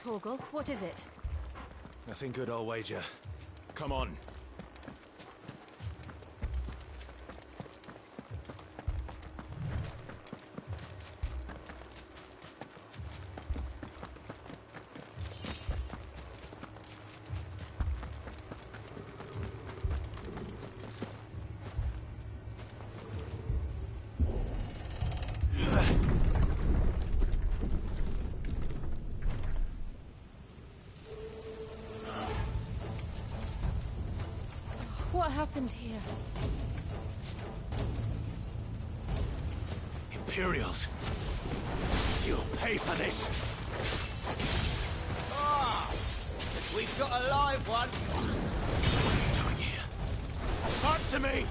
Torgal, what is it? Nothing good, I'll wager. Come on. What happened here? Imperials! You'll pay for this! Ah! We've got a live one! What are you doing here? Answer me!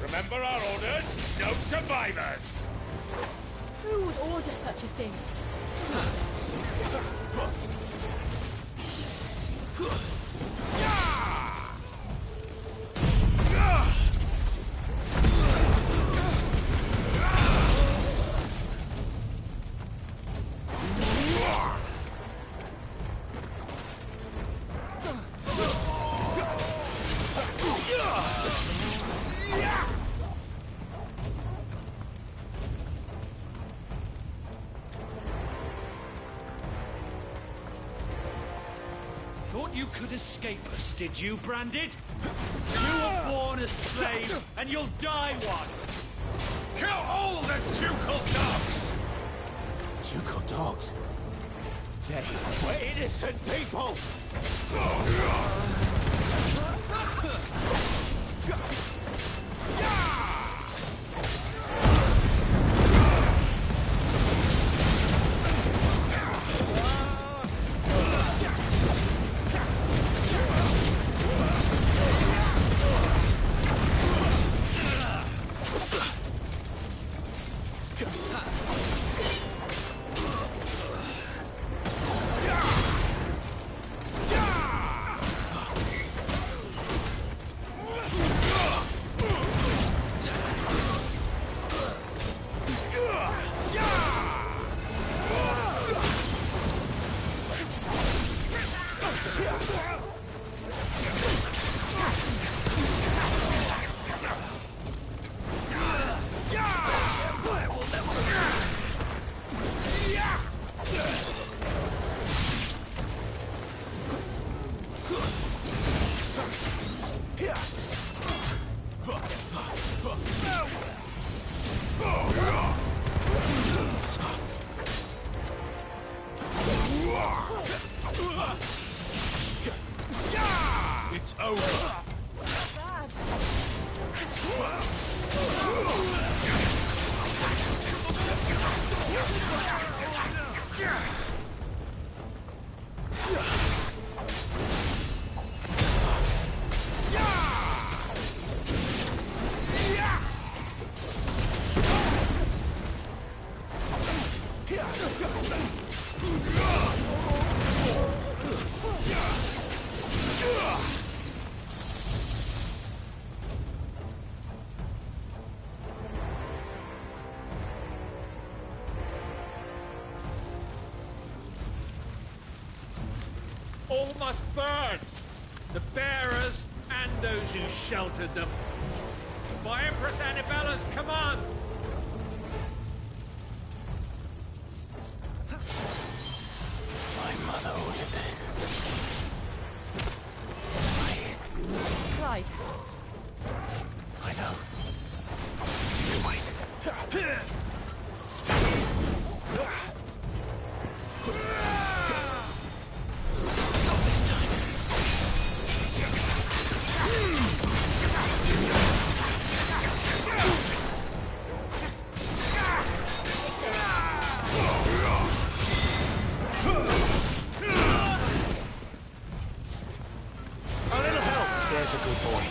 Remember our orders? No survivors! Who would order such a thing? Thought you could escape us, did you, Branded? You were born a slave, and you'll die one! Kill all the ducal dogs! Ducal dogs? They were innocent people! It's over! Bad. All must burn! The bearers and those who sheltered them. By Empress Annibella's command! My mother ordered this. Clive. I know. You wait. Not this time. A little help. There's a good boy.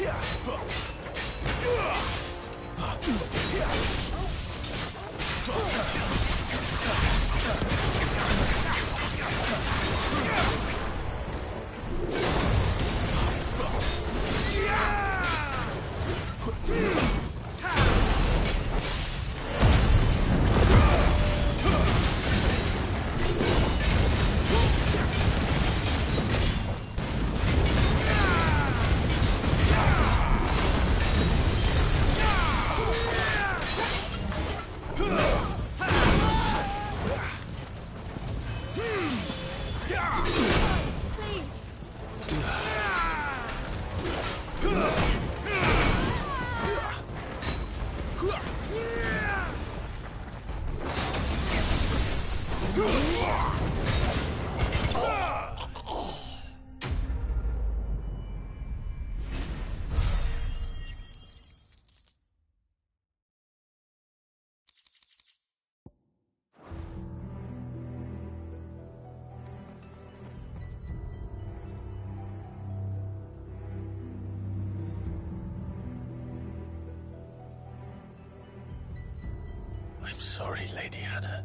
Please. I'm sorry, Lady Hannah.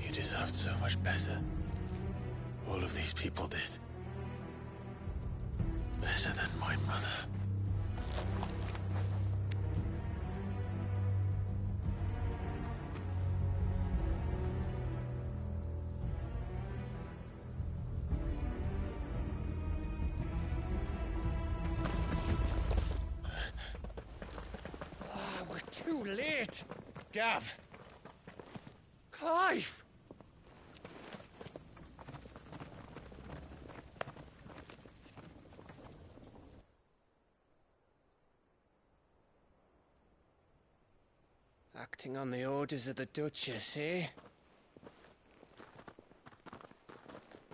You deserved so much better. All of these people did. Better than my mother. We're too late. Gav. Clive. Acting on the orders of the Duchess, eh?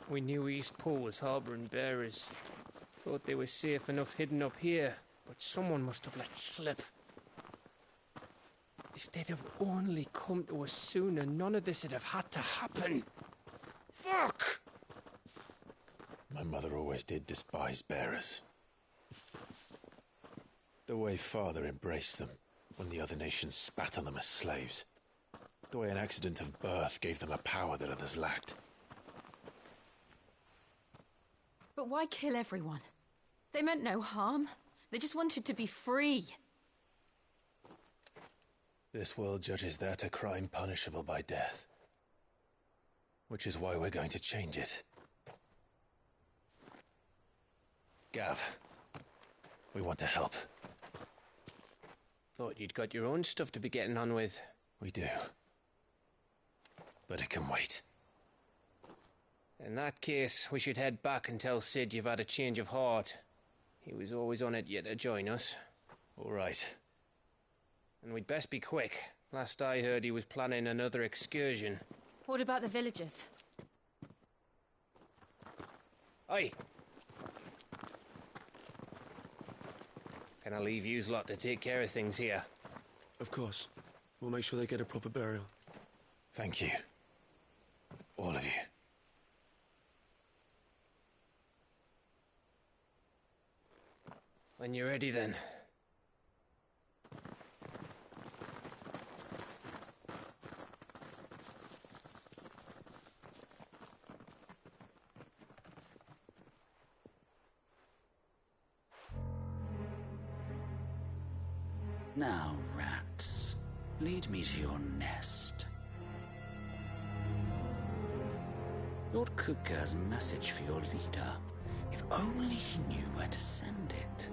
We knew East Pool was harbouring bearers. Thought they were safe enough hidden up here, but someone must have let slip. If they'd have only come to us sooner, none of this would have had to happen. Fuck! My mother always did despise bearers. The way Father embraced them when the other nations spat on them as slaves. The way an accident of birth gave them a power that others lacked. But why kill everyone? They meant no harm. They just wanted to be free. This world judges that a crime punishable by death. Which is why we're going to change it. Gav, we want to help. Thought you'd got your own stuff to be getting on with. We do. But it can wait. In that case, we should head back and tell Sid you've had a change of heart. He was always on it yet to join us. All right. And we'd best be quick. Last I heard, he was planning another excursion. What about the villagers? Aye. Can I leave yous lot to take care of things here? Of course. We'll make sure they get a proper burial. Thank you. All of you. When you're ready, then. Now, rats, lead me to your nest. Lord Kupka has a message for your leader. If only he knew where to send it.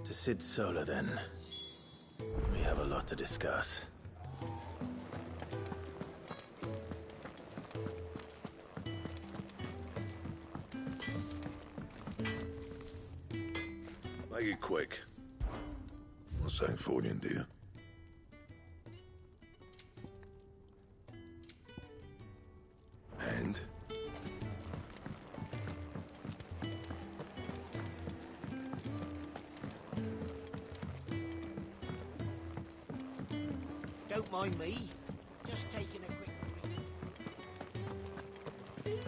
To Sid Solar, then. We have a lot to discuss. Make it quick. Not saying Fordian, do you? And? Don't mind me. Just taking a quick break.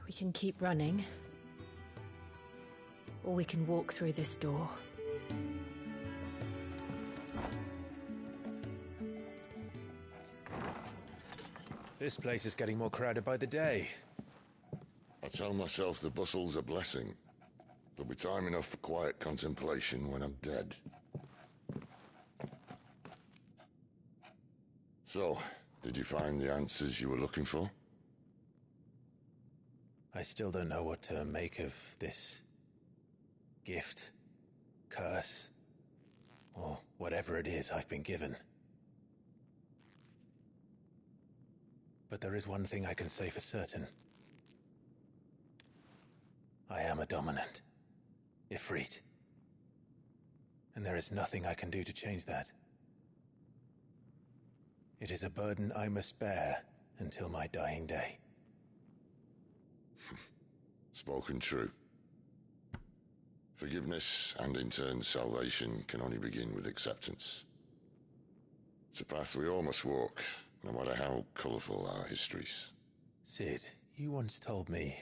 We can keep running. Or we can walk through this door. This place is getting more crowded by the day. I tell myself the bustle's a blessing. There'll be time enough for quiet contemplation when I'm dead. So, did you find the answers you were looking for? I still don't know what to make of this gift, curse, or whatever it is I've been given. But there is one thing I can say for certain. I am a dominant, Ifrit. And there is nothing I can do to change that. It is a burden I must bear until my dying day. Spoken true. Forgiveness, and in turn salvation, can only begin with acceptance. It's a path we all must walk, no matter how colourful our histories. Sid, you once told me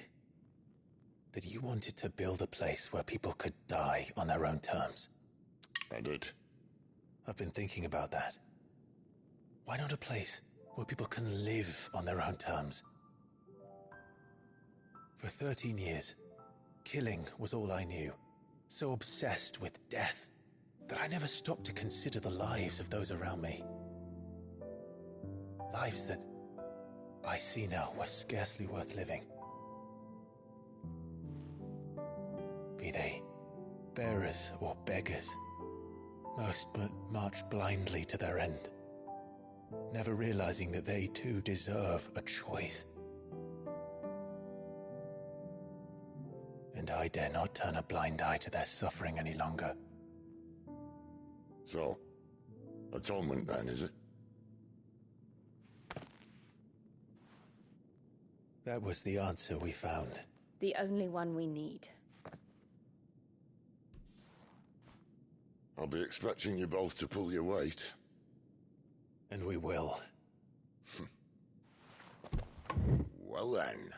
that you wanted to build a place where people could die on their own terms. I did. I've been thinking about that. Why not a place where people can live on their own terms? For 13 years, killing was all I knew. So obsessed with death that I never stopped to consider the lives of those around me. Lives that I see now were scarcely worth living. Be they bearers or beggars, most march blindly to their end, never realizing that they too deserve a choice. And I dare not turn a blind eye to their suffering any longer. So, atonement then, is it? That was the answer we found. The only one we need. I'll be expecting you both to pull your weight. And we will. Well then,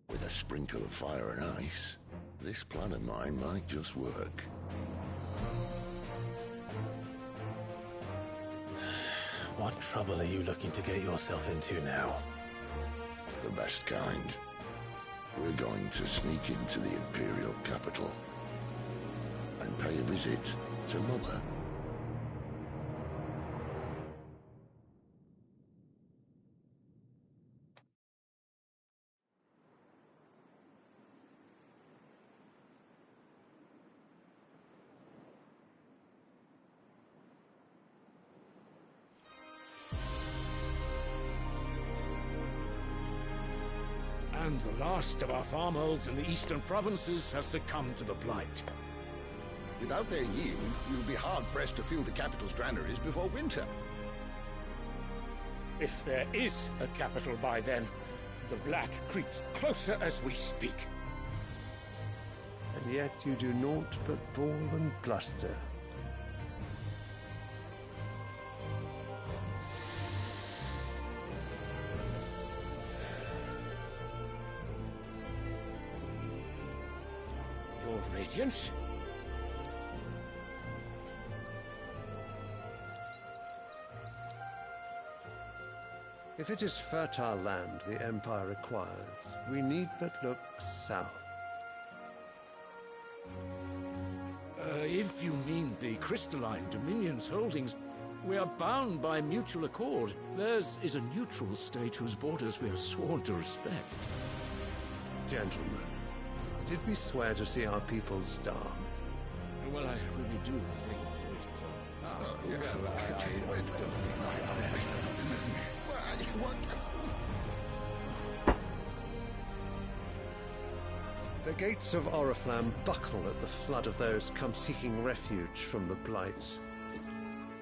with a sprinkle of fire and ice, this plan of mine might just work. What trouble are you looking to get yourself into now? The best kind. We're going to sneak into the Imperial capital and pay a visit to Mother. And the last of our farmholds in the eastern provinces has succumbed to the blight. Without their yield, you'll be hard-pressed to fill the capital's granaries before winter. If there is a capital by then, the black creeps closer as we speak. And yet you do naught but bawl and bluster. Your Radiance? If it is fertile land the Empire requires, we need but look south. If you mean the crystalline Dominion's holdings, we are bound by mutual accord. Theirs is a neutral state whose borders we have sworn to respect. Gentlemen, did we swear to see our people starve? Well, I really do think that... The gates of Oriflamme buckle at the flood of those come seeking refuge from the Blight.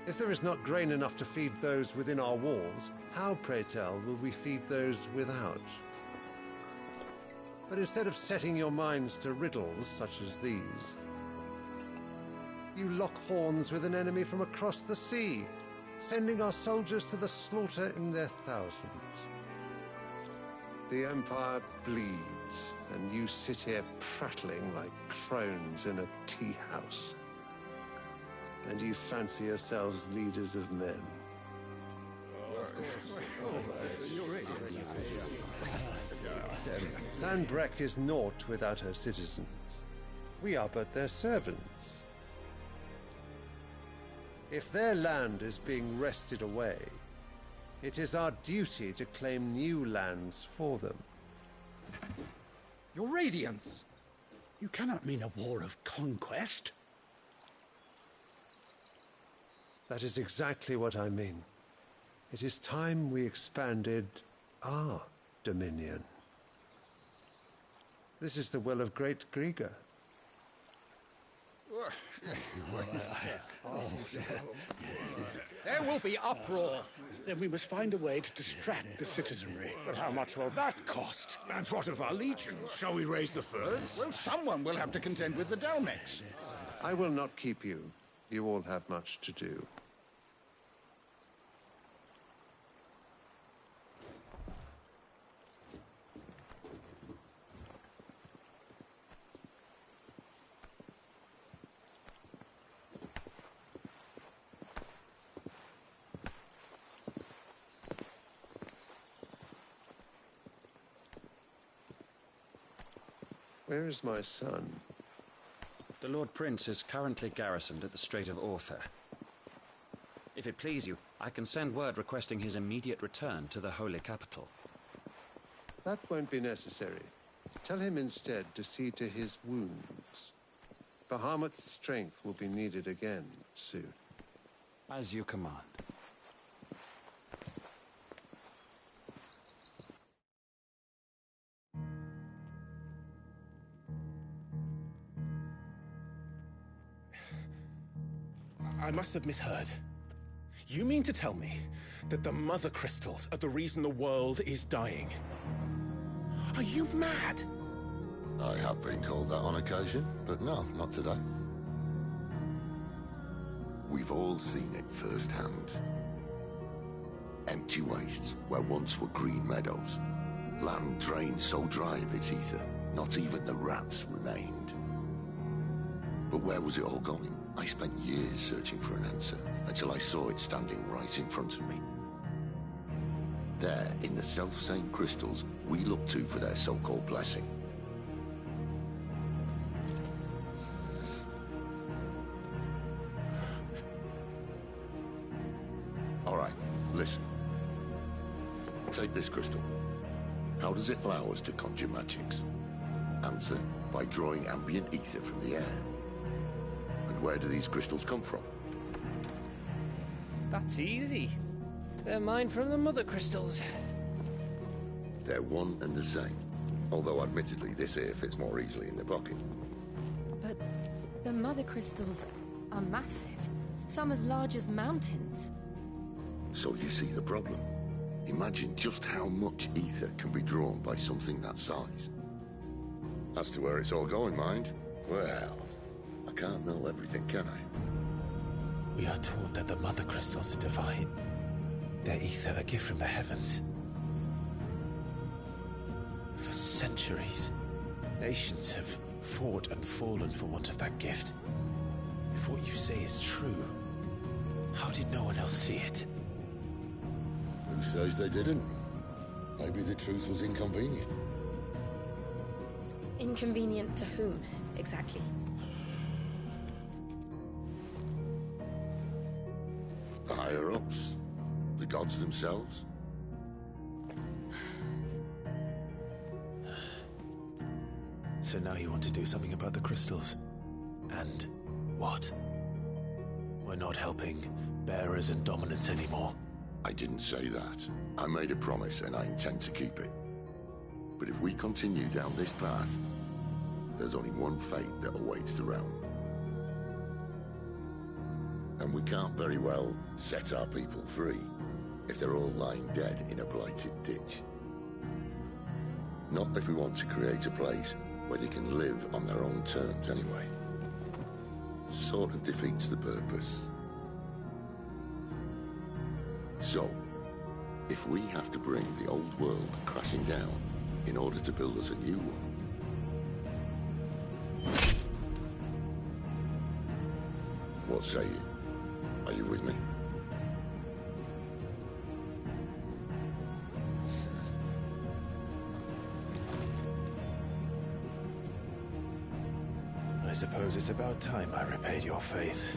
If there is not grain enough to feed those within our walls, how, pray tell, will we feed those without? But instead of setting your minds to riddles such as these, you lock horns with an enemy from across the sea, sending our soldiers to the slaughter in their thousands. The Empire bleeds, and you sit here prattling like crones in a tea house. And you fancy yourselves leaders of men. Sanbreque is naught without her citizens. We are but their servants. If their land is being wrested away, it is our duty to claim new lands for them. Your Radiance! You cannot mean a war of conquest. That is exactly what I mean. It is time we expanded our dominion. This is the will of great Grieger. There will be uproar. Then we must find a way to distract the citizenry. But how much will that cost? And what of our legions? Shall we raise the furs? Well, someone will have to contend with the Dalmex. I will not keep you. You all have much to do. Where is my son? The Lord Prince is currently garrisoned at the Strait of Author. If it please you, I can send word requesting his immediate return to the Holy Capital. That won't be necessary. Tell him instead to see to his wounds. Bahamut's strength will be needed again soon. As you command. I must have misheard. You mean to tell me that the Mother Crystals are the reason the world is dying? Are you mad? I have been called that on occasion, but no, not today. We've all seen it firsthand. Empty wastes where once were green meadows. Land drained so dry of its ether, not even the rats remained. But where was it all going? I spent years searching for an answer, until I saw it standing right in front of me. There, in the self-same crystals we look to for their so-called blessing. All right, listen. Take this crystal. How does it allow us to conjure magics? Answer, by drawing ambient ether from the air. And where do these crystals come from? That's easy. They're mined from the Mother Crystals. They're one and the same. Although admittedly this here fits more easily in the pocket. But the Mother Crystals are massive. Some as large as mountains. So you see the problem. Imagine just how much ether can be drawn by something that size. As to where it's all going, mind? Well, I can't know everything, can I? We are taught that the Mother Crystals are divine. Their ether a gift from the heavens. For centuries, nations have fought and fallen for want of that gift. If what you say is true, how did no one else see it? Who says they didn't? Maybe the truth was inconvenient. Inconvenient to whom, exactly? The higher-ups. The gods themselves. So now you want to do something about the crystals. And what? We're not helping bearers and dominants anymore. I didn't say that. I made a promise and I intend to keep it. But if we continue down this path, there's only one fate that awaits the realm. And we can't very well set our people free if they're all lying dead in a blighted ditch. Not if we want to create a place where they can live on their own terms anyway. Sort of defeats the purpose. So, if we have to bring the old world crashing down in order to build us a new one, what say you? Are you with me? I suppose it's about time I repaid your faith.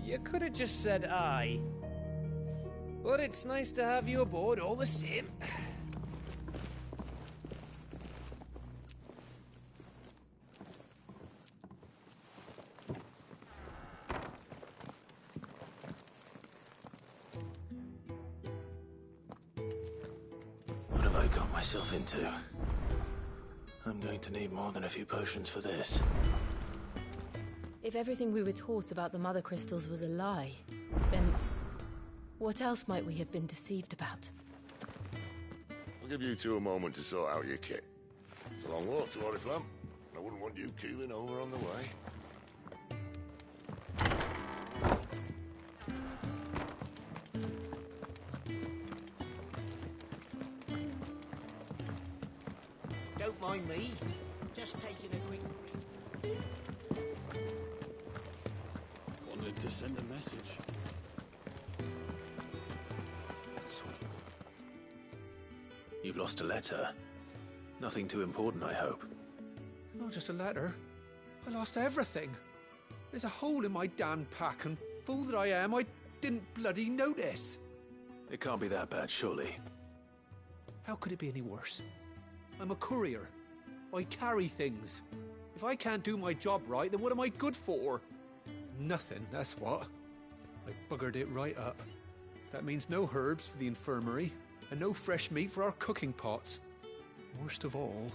You could have just said aye. But it's nice to have you aboard all the same. What have I got myself into? I'm going to need more than a few potions for this. If everything we were taught about the Mother Crystals was a lie, then what else might we have been deceived about? I'll give you two a moment to sort out your kit. It's a long walk to Oriflamme. I wouldn't want you keeling over on the way. Don't mind me. Just taking a quick... Wanted to send a message. You've lost a letter. Nothing too important, I hope. Not just a letter. I lost everything. There's a hole in my damn pack, and fool that I am, I didn't bloody notice. It can't be that bad, surely. How could it be any worse? I'm a courier. I carry things. If I can't do my job right, then what am I good for? Nothing, that's what. I buggered it right up. That means no herbs for the infirmary, and no fresh meat for our cooking pots. Worst of all,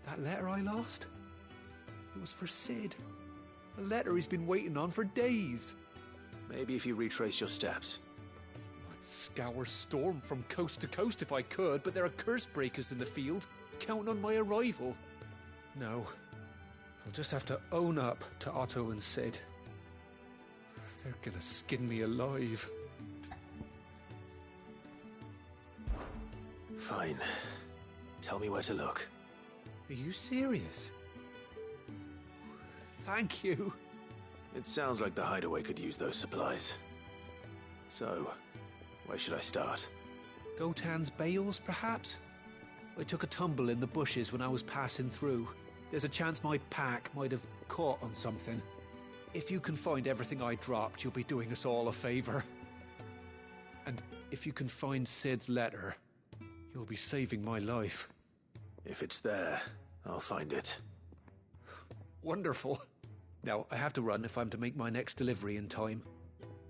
that letter I lost, it was for Sid. A letter he's been waiting on for days. Maybe if you retrace your steps. I'd scour Storm from coast to coast if I could, but there are curse breakers in the field, counting on my arrival. No, I'll just have to own up to Otto and Sid. They're gonna skin me alive. Fine. Tell me where to look. Are you serious? Thank you. It sounds like the hideaway could use those supplies. So, where should I start? Gotan's bales, perhaps? I took a tumble in the bushes when I was passing through. There's a chance my pack might have caught on something. If you can find everything I dropped, you'll be doing us all a favor. And if you can find Sid's letter, you'll be saving my life. If it's there, I'll find it. Wonderful. Now, I have to run if I'm to make my next delivery in time.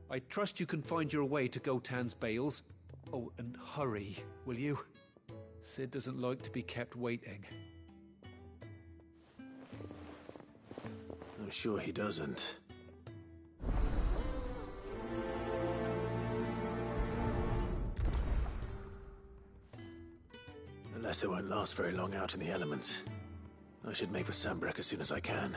I trust you can find your way to Gotan's bales. Oh, and hurry, will you? Sid doesn't like to be kept waiting. I'm sure he doesn't. The letter won't last very long out in the elements. I should make for Sambrek as soon as I can.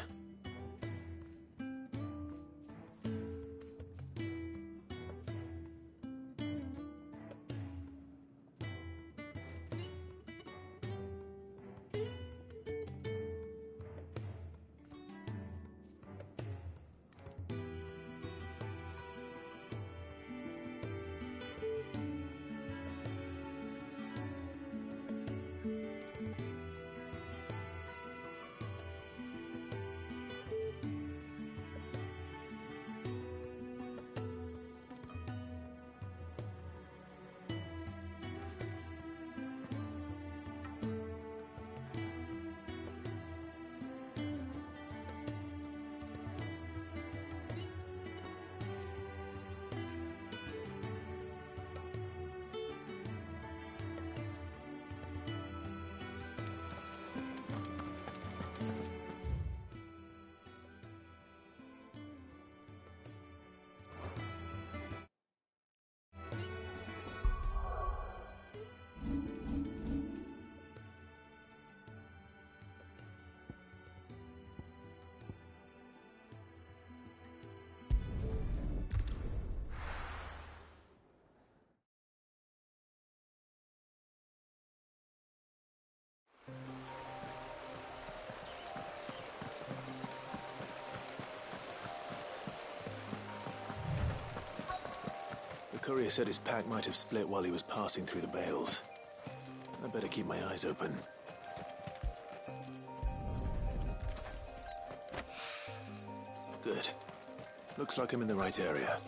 courier said his pack might have split while he was passing through the bales. I better keep my eyes open. Good. Looks like I'm in the right area.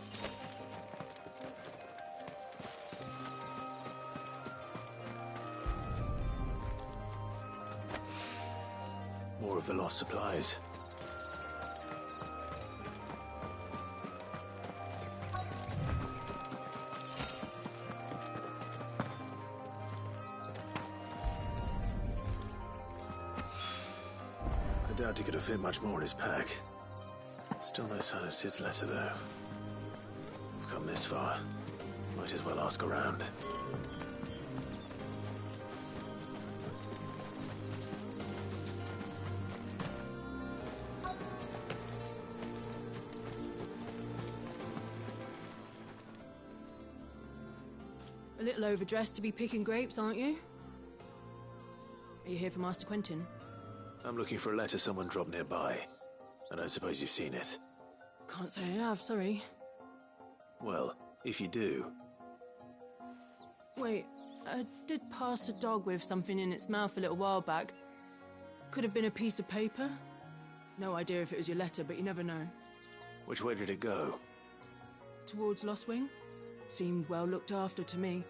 More of the lost supplies. I doubt he could have fit much more in his pack. Still no sign of Sid's letter, though. We've come this far. Might as well ask around. A little overdressed to be picking grapes, aren't you? Are you here for Master Quentin? I'm looking for a letter someone dropped nearby. I don't suppose you've seen it. Can't say I have, sorry. Well, if you do... Wait, I did pass a dog with something in its mouth a little while back. Could have been a piece of paper. No idea if it was your letter, but you never know. Which way did it go? Towards Lostwing? Seemed well looked after to me.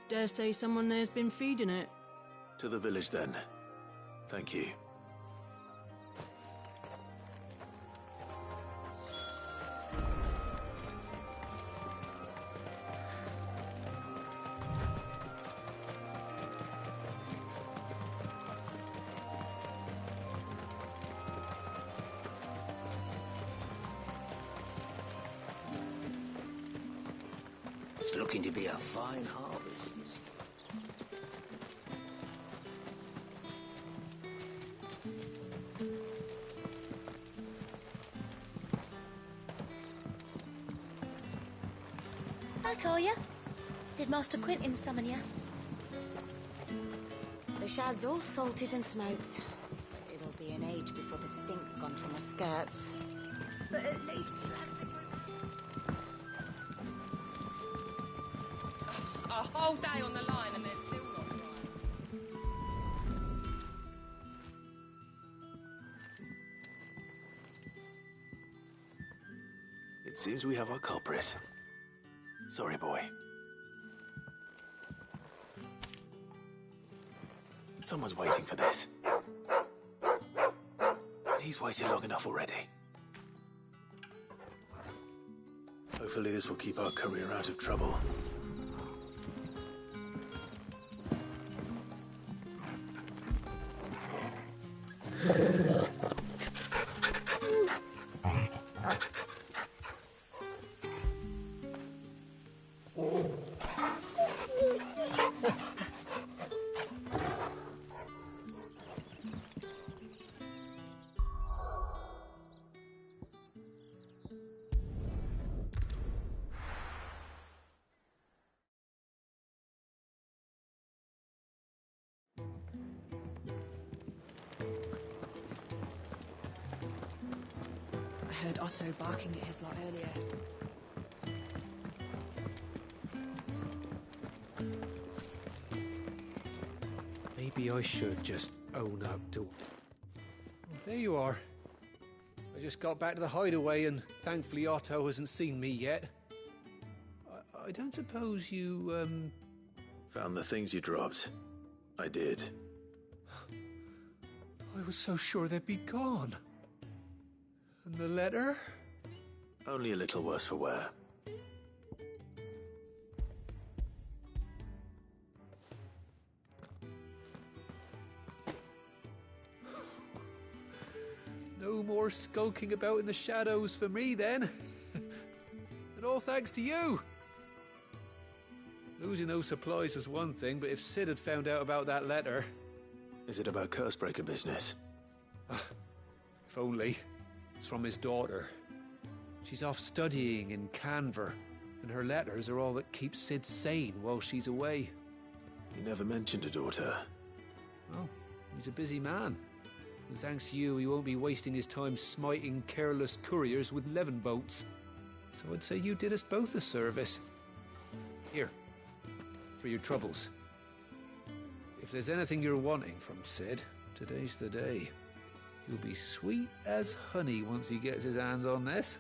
Dare say someone there's been feeding it. To the village, then. Thank you. It's looking to be a fine harvest. Hi, Collier. Did Master Quentin summon you? The shad's all salted and smoked. But it'll be an age before the stink's gone from her skirts. But at least you'll have the... A whole day on the line and they're still not dry. It seems we have our culprit. Sorry, boy. Someone's waiting for this. But he's waited long enough already. Hopefully this will keep our courier out of trouble. I heard Otto barking at his lot earlier. Maybe I should just own up to... Oh, there you are. I just got back to the hideaway and thankfully Otto hasn't seen me yet. I don't suppose you, Found the things you dropped. I did. I was so sure they'd be gone. And the letter? Only a little worse for wear. No more skulking about in the shadows for me, then. And all thanks to you. Losing those supplies was one thing, but if Sid had found out about that letter... Is it about Cursebreaker business? If only. It's from his daughter. She's off studying in Canver, and her letters are all that keeps Sid sane while she's away. You never mentioned a daughter. Oh, he's a busy man. And thanks to you, he won't be wasting his time smiting careless couriers with levin bolts. So I'd say you did us both a service. Here. For your troubles. If there's anything you're wanting from Sid, today's the day. He'll be sweet as honey once he gets his hands on this.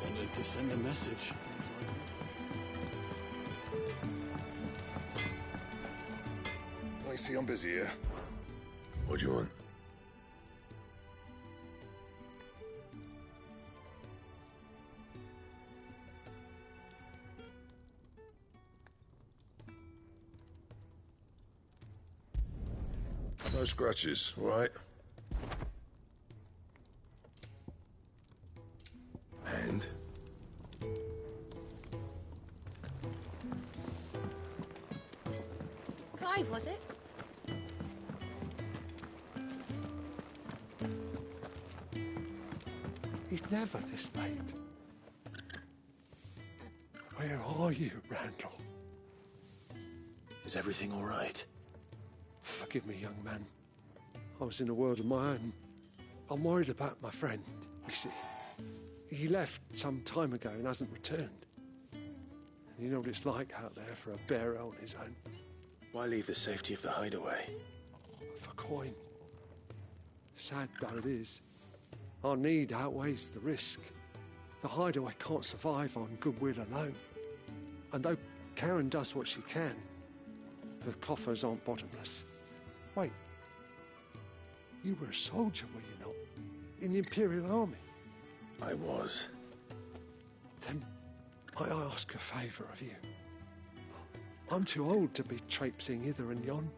I need to send a message. I see I'm busy here. What do you want? No scratches, all right? And? Clive, was it? He's never this late. Where are you, Randall? Is everything all right? Forgive me, young man. I was in a world of my own. I'm worried about my friend, you see. He left some time ago and hasn't returned. And you know what it's like out there for a bearer on his own. Why leave the safety of the hideaway? For coin. Sad though it is, our need outweighs the risk. The hideaway can't survive on goodwill alone. And though Karen does what she can, the coffers aren't bottomless. Wait, you were a soldier, were you not? In the Imperial Army? I was. Then I ask a favour of you. I'm too old to be traipsing hither and yon.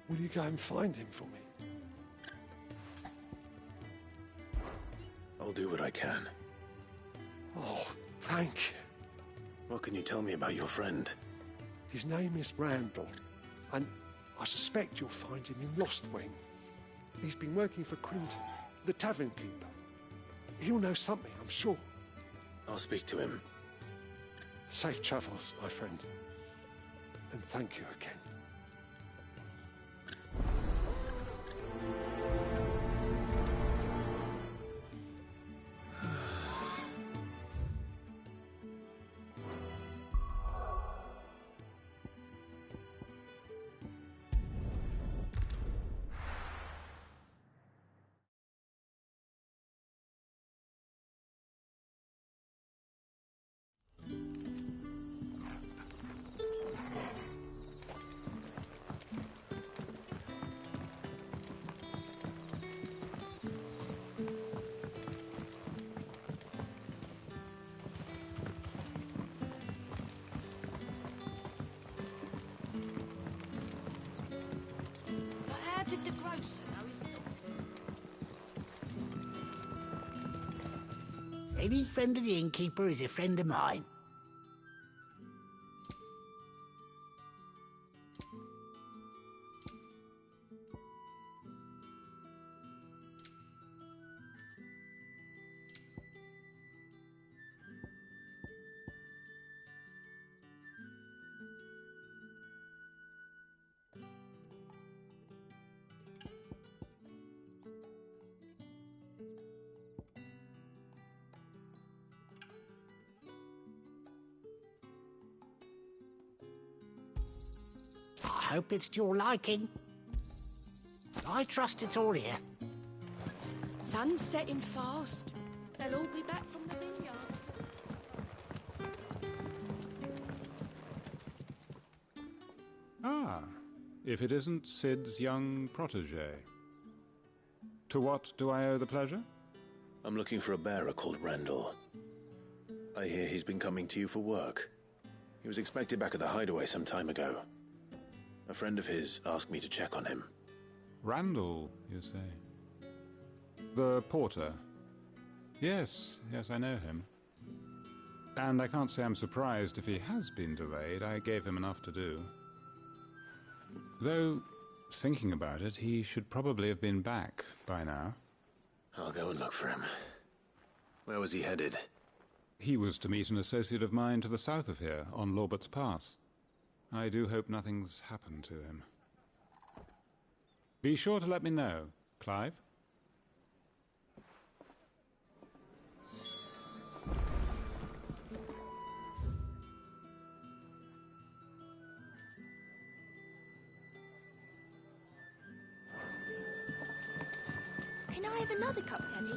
Will you go and find him for me? I'll do what I can. Oh, thank you. What can you tell me about your friend? His name is Randall, and I suspect you'll find him in Lost Wing. He's been working for Quinton, the tavern keeper. He'll know something, I'm sure. I'll speak to him. Safe travels, my friend. And thank you again. How did the grocer know his dog? Any friend of the innkeeper is a friend of mine. I hope it's to your liking. I trust it's all here. Sun's setting fast. They'll all be back from the vineyards. Ah, if it isn't Sid's young protege. To what do I owe the pleasure? I'm looking for a bearer called Randall. I hear he's been coming to you for work. He was expected back at the hideaway some time ago. A friend of his asked me to check on him. Randall, you say? The porter? Yes, I know him. And I can't say I'm surprised if he has been delayed. I gave him enough to do. Though, thinking about it, he should probably have been back by now. I'll go and look for him. Where was he headed? He was to meet an associate of mine to the south of here, on Lorbert's Pass. I do hope nothing's happened to him. Be sure to let me know, Clive. Can I have another cup, Daddy?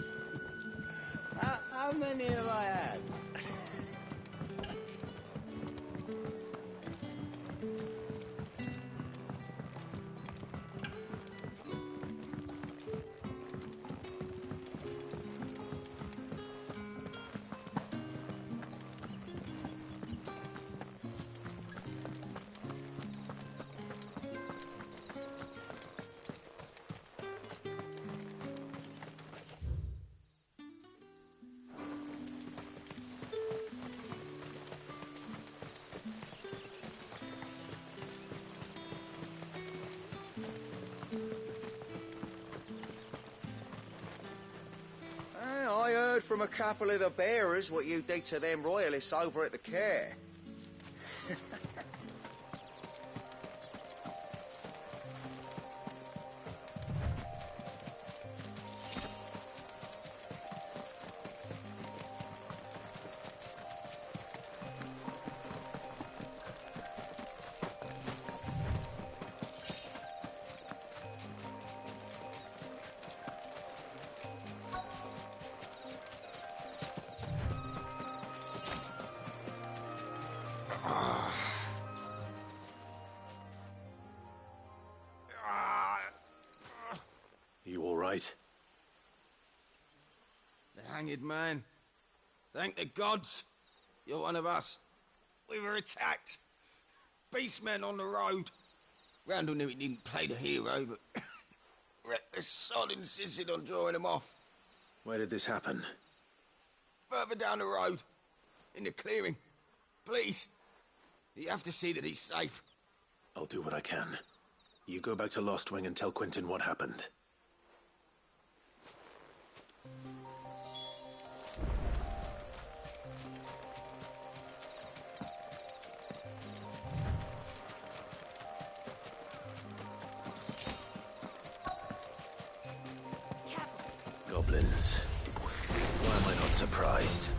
How many have I had? I heard from a couple of the bearers what you did to them royalists over at the Care. You all right? The hanged man. Thank the gods. You're one of us. We were attacked. Beastmen on the road. Randall knew he didn't play the hero, but the sod insisted on drawing him off. Where did this happen? Further down the road. In the clearing. Please. You have to see that he's safe. I'll do what I can. You go back to Lost Wing and tell Quentin what happened. Goblins. Why am I not surprised?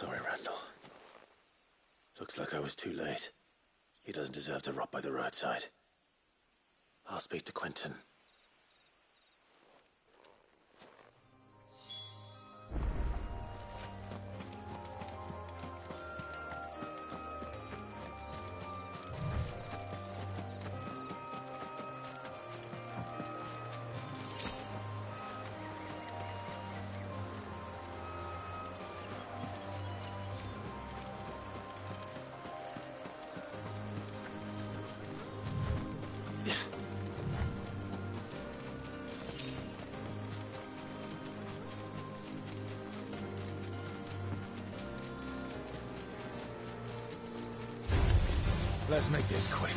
Sorry, Randall. Looks like I was too late. He doesn't deserve to rot by the roadside. I'll speak to Quentin. Let's make this quick.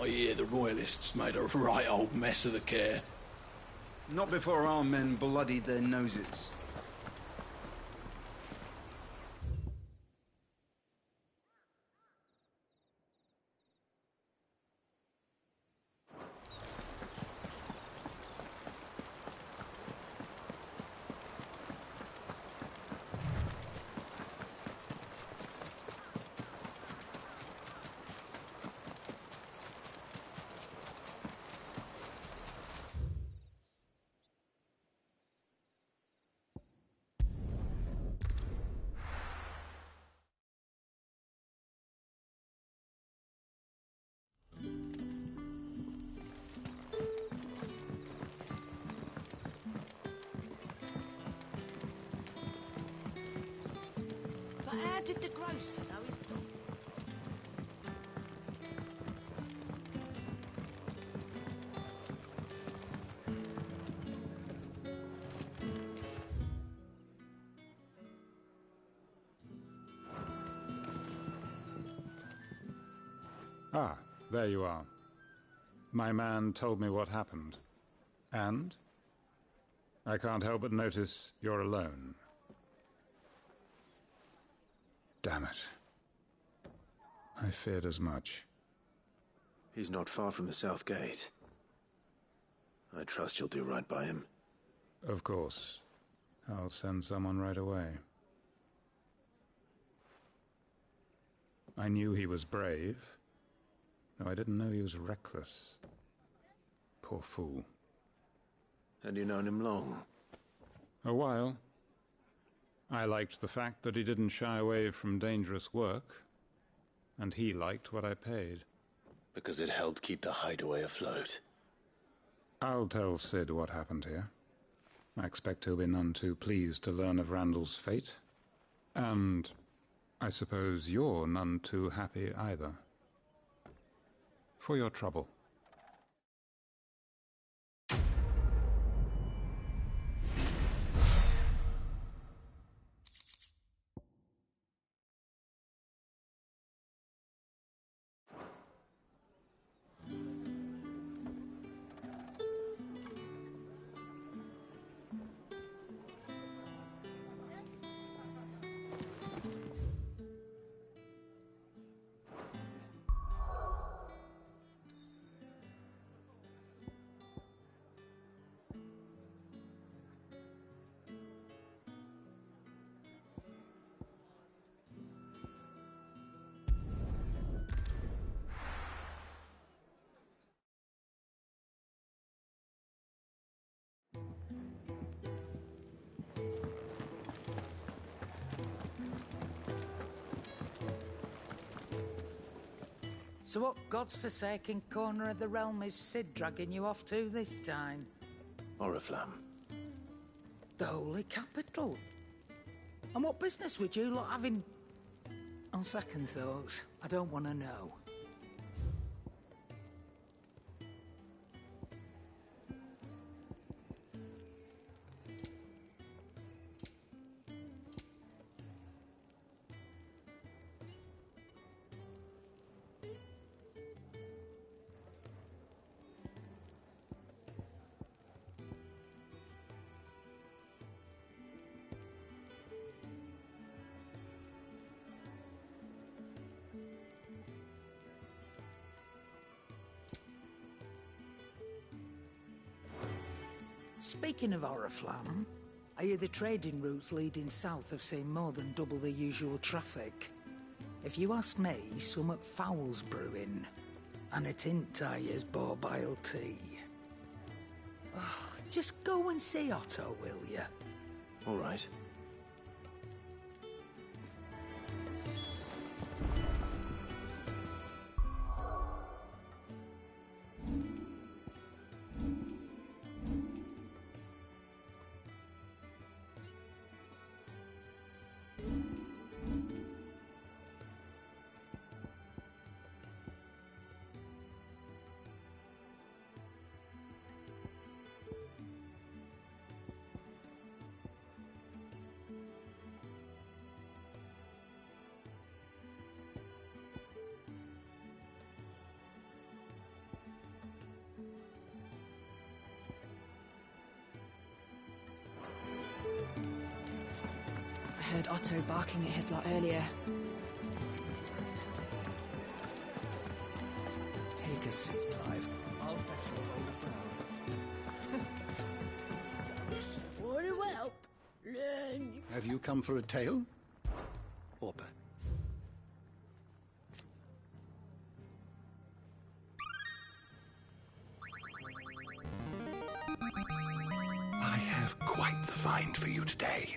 I hear the Royalists made a right old mess of the care. Not before our men bloodied their noses. How did the grocer know his dog? Ah, there you are. My man told me what happened. And? I can't help but notice you're alone. Damn it. I feared as much. He's not far from the South Gate. I trust you'll do right by him. Of course. I'll send someone right away. I knew he was brave, though I didn't know he was reckless. Poor fool. Had you known him long? A while. I liked the fact that he didn't shy away from dangerous work, and he liked what I paid. Because it helped keep the hideaway afloat. I'll tell Sid what happened here. I expect he'll be none too pleased to learn of Randall's fate. And I suppose you're none too happy either. For your trouble. So what God's forsaken corner of the realm is Sid dragging you off to this time? Oriflamme. The Holy Capital. And what business would you lot having... On second thoughts, I don't want to know. Speaking of Oriflamme, I hear the trading routes leading south have seen more than double the usual traffic. If you ask me, summat foul's brewing, and it ain't Tyre's borbile tea. Oh, just go and see Otto, will you? All right. I heard Otto barking at his lot earlier. Take a seat, Clive. I'll fetch you a bowl of brown. Very well. Have you come for a tale? Orpa. I have quite the find for you today.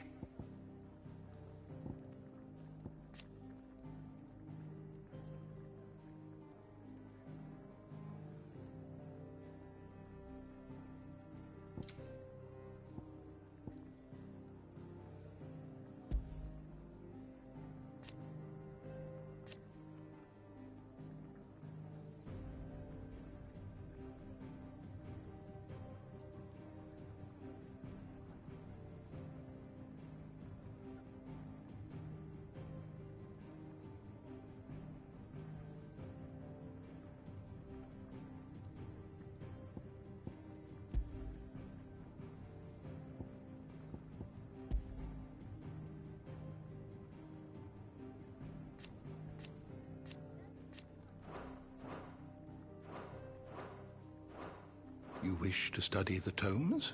you wish to study the tomes?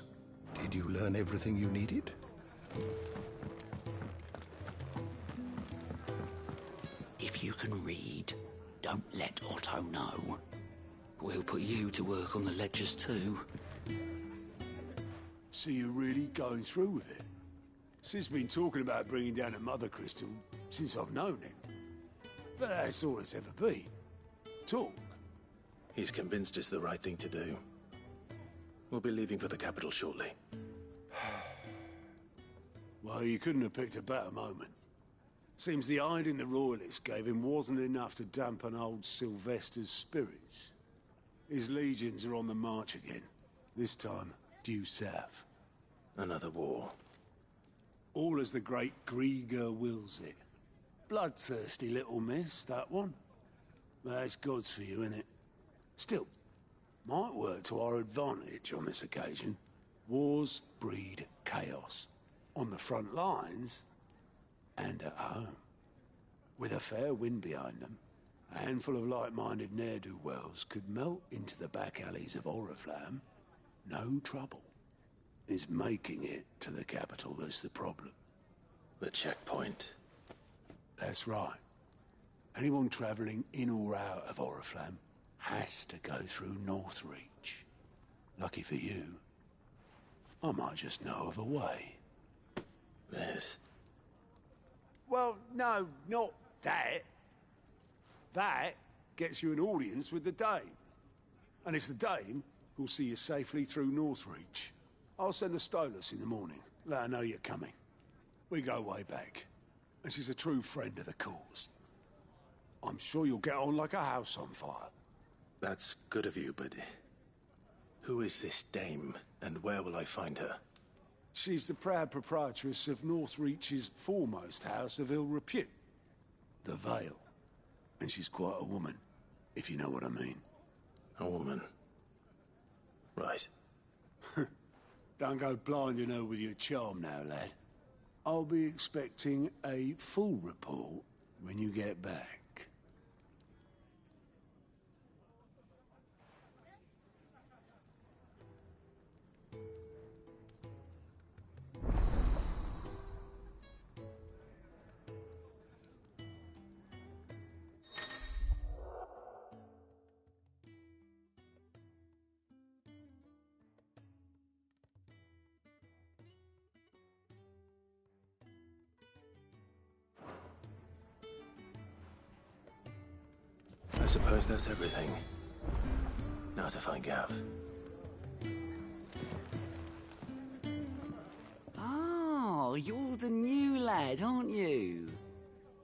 Did you learn everything you needed? If you can read, don't let Otto know. We'll put you to work on the ledgers too. So you're really going through with it? Sid's been talking about bringing down a Mother Crystal since I've known him. But that's all it's ever been. Talk. He's convinced it's the right thing to do. We'll be leaving for the capital shortly. Well, you couldn't have picked a better moment. Seems the hiding the Royalists gave him wasn't enough to dampen old Sylvester's spirits. His legions are on the march again. This time, due south. Another war. All as the great Grieger wills it. Bloodthirsty little miss, that one. That's God's for you, innit? Still, might work to our advantage on this occasion. Wars breed chaos. On the front lines, and at home. With a fair wind behind them, a handful of like-minded ne'er-do-wells could melt into the back alleys of Oriflamme. No trouble. It's making it to the capital that's the problem. The checkpoint. That's right. Anyone travelling in or out of Oriflamme has to go through Northreach. Lucky for you, I might just know of a way. This? Well, no, not that. That gets you an audience with the Dame. And it's the Dame who'll see you safely through Northreach. I'll send the Stolas in the morning. Let her know you're coming. We go way back. And she's a true friend of the cause. I'm sure you'll get on like a house on fire. That's good of you, but... who is this Dame, and where will I find her? She's the proud proprietress of Northreach's foremost house of ill repute. The Vale. And she's quite a woman, if you know what I mean. A woman? Right. Don't go blinding her with your charm now, lad. I'll be expecting a full report when you get back. I suppose that's everything. Now to find Gav. Oh, you're the new lad, aren't you?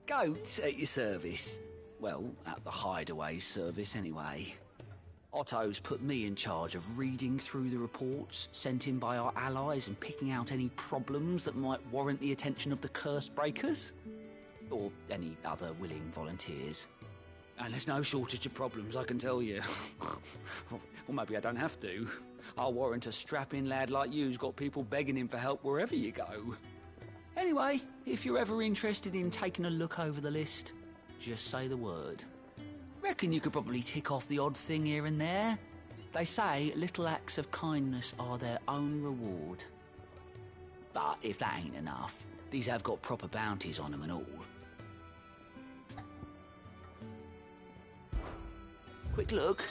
Goat at your service. Well, at the hideaway service anyway. Otto's put me in charge of reading through the reports sent in by our allies and picking out any problems that might warrant the attention of the curse breakers. Or any other willing volunteers. And there's no shortage of problems, I can tell you. Or maybe I don't have to. I'll warrant a strapping lad like you's got people begging him for help wherever you go. Anyway, if you're ever interested in taking a look over the list, just say the word. Reckon you could probably tick off the odd thing here and there. They say little acts of kindness are their own reward. But if that ain't enough, these have got proper bounties on them and all. Quick look.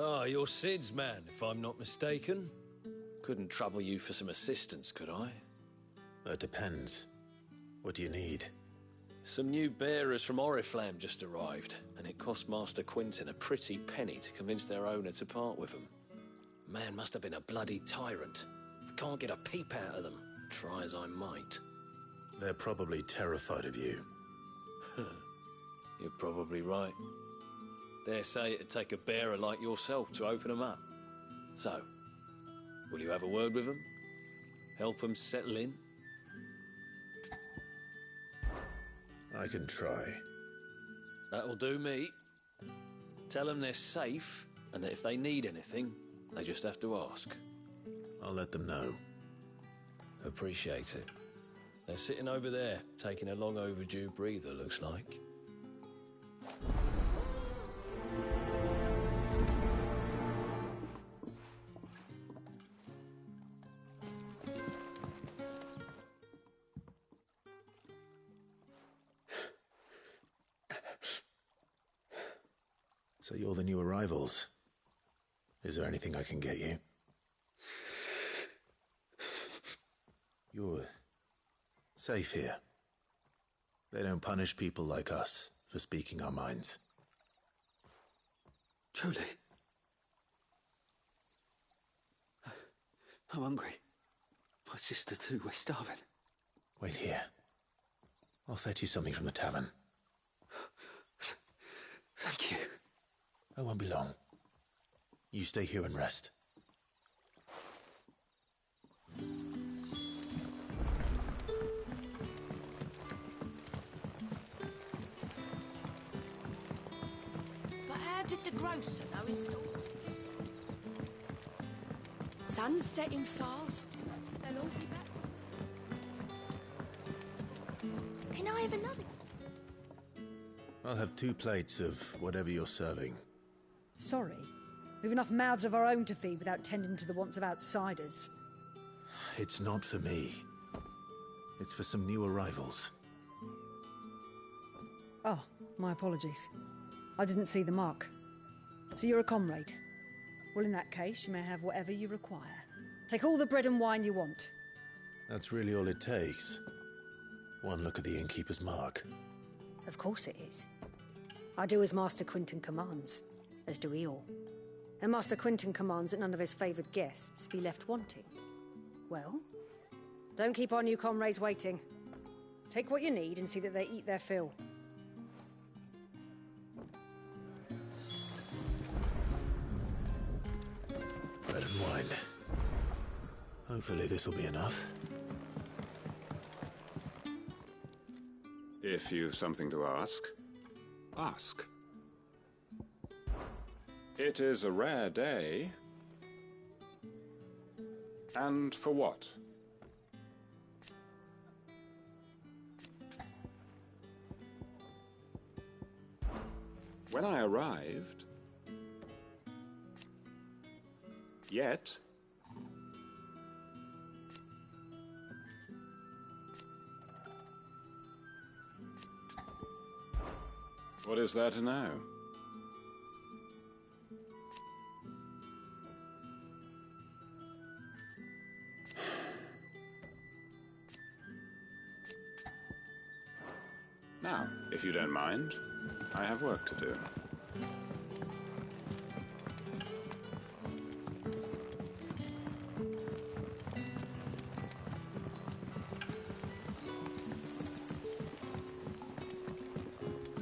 Ah, you're Sid's man, if I'm not mistaken. Couldn't trouble you for some assistance, could I? That depends. What do you need? Some new bearers from Oriflamme just arrived, and it cost Master Quinton a pretty penny to convince their owner to part with them. Man must have been a bloody tyrant. Can't get a peep out of them, try as I might. They're probably terrified of you. You're probably right. Dare say it'd take a bearer like yourself to open them up. So, will you have a word with them? Help them settle in? I can try. That'll do me. Tell them they're safe, and that if they need anything, they just have to ask. I'll let them know. Appreciate it. They're sitting over there, taking a long overdue breather, looks like. So you're the new arrivals. Is there anything I can get you? You're safe here. They don't punish people like us for speaking our minds. Truly. I'm hungry. My sister too, we're starving. Wait here. I'll fetch you something from the tavern. Thank you. I won't be long. You stay here and rest. But how did the grocer know his daughter? Sun's setting fast. They'll all be back. Can I have another? I'll have 2 plates of whatever you're serving. Sorry. We've enough mouths of our own to feed without tending to the wants of outsiders. It's not for me. It's for some new arrivals. Oh, my apologies. I didn't see the mark. So you're a comrade. Well, in that case, you may have whatever you require. Take all the bread and wine you want. That's really all it takes. One look at the innkeeper's mark. Of course it is. I do as Master Quinton commands, as do we all. And Master Quinton commands that none of his favoured guests be left wanting. Well, don't keep our new comrades waiting. Take what you need and see that they eat their fill. Bread and wine. Hopefully this'll be enough. If you've something to ask, ask. It is a rare day. And for what? When I arrived, yet, what is there to know? Now, if you don't mind, I have work to do.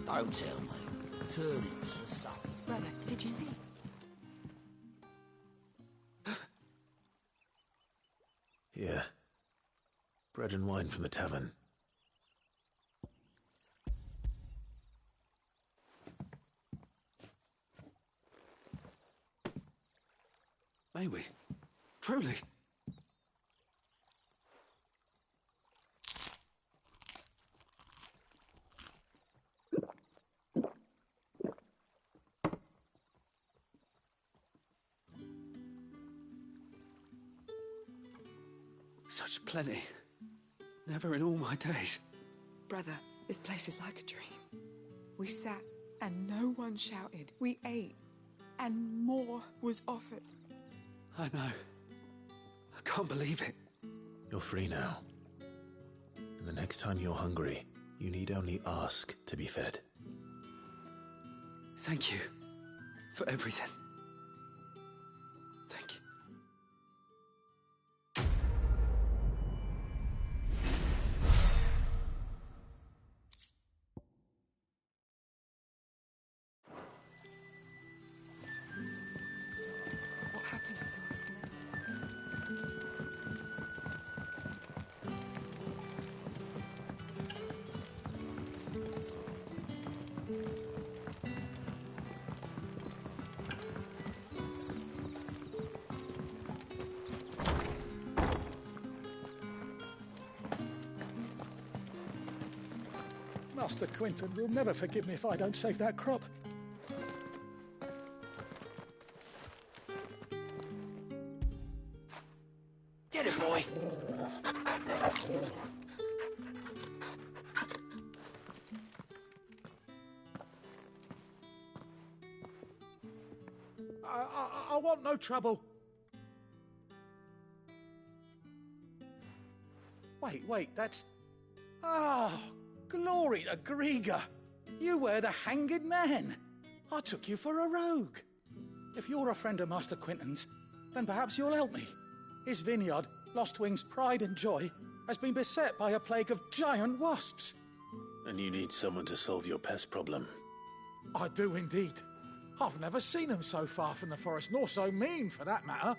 Don't tell me. Turnips for supper. Brother, did you see? Here. Bread and wine from the tavern. May we? Truly? Such plenty. Never in all my days. Brother, this place is like a dream. We sat and no one shouted. We ate and more was offered. I know. I can't believe it. You're free now. And the next time you're hungry, you need only ask to be fed. Thank you for everything. Master Quinton will never forgive me if I don't save that crop. Get it, boy! I want no trouble. Wait, that's... Oh, glory to Grieger. You were the hanged man. I took you for a rogue. If you're a friend of Master Quinton's, then perhaps you'll help me. His vineyard, Lostwing's pride and joy, has been beset by a plague of giant wasps. And you need someone to solve your pest problem. I do indeed. I've never seen them so far from the forest, nor so mean, for that matter.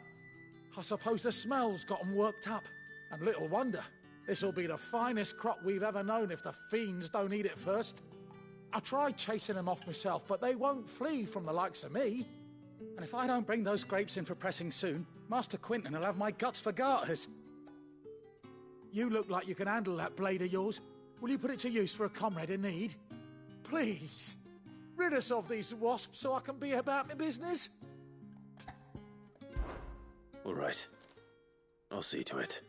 I suppose the smell's got 'em worked up. And little wonder. This'll be the finest crop we've ever known if the fiends don't eat it first. I tried chasing them off myself, but they won't flee from the likes of me. And if I don't bring those grapes in for pressing soon, Master Quinton will have my guts for garters. You look like you can handle that blade of yours. Will you put it to use for a comrade in need? Please. Rid us of these wasps so I can be about my business. All right. I'll see to it.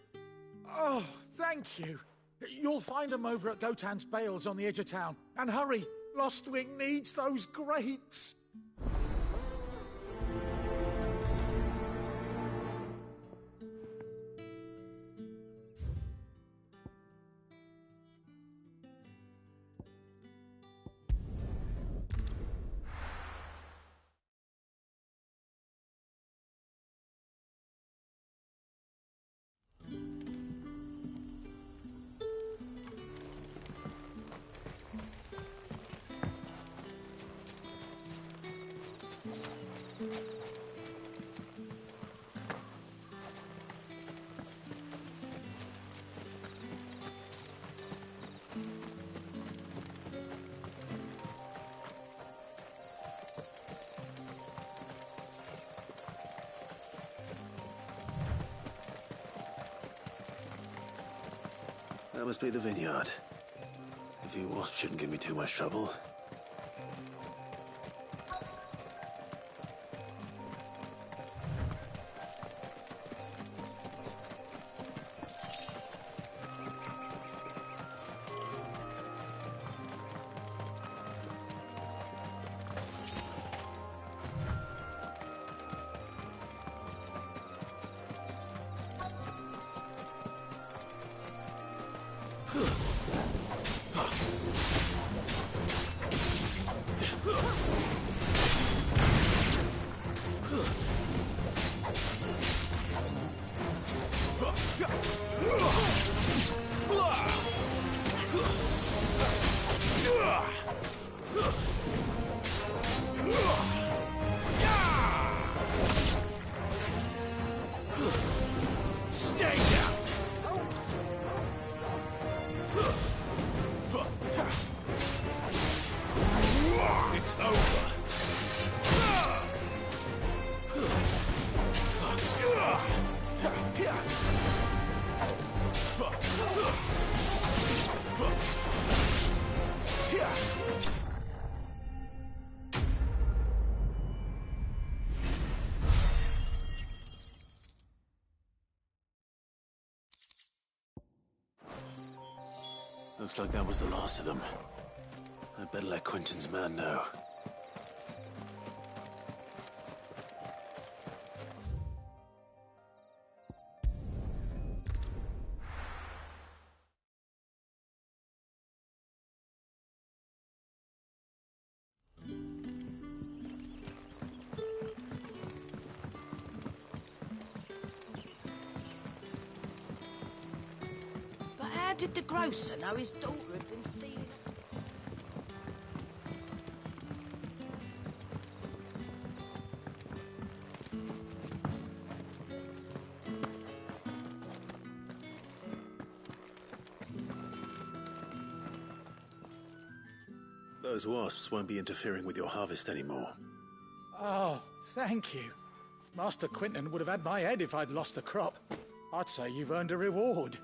Oh, thank you. You'll find them over at Gotan's Bales on the edge of town. And hurry, Lostwing needs those grapes. That must be the vineyard. A few wasps shouldn't give me too much trouble. Looks like that was the last of them. I'd better let Quinton's man know. How did the grocer know his daughter had been stealing? Those wasps won't be interfering with your harvest anymore. Oh, thank you. Master Quinton would have had my head if I'd lost the crop. I'd say you've earned a reward.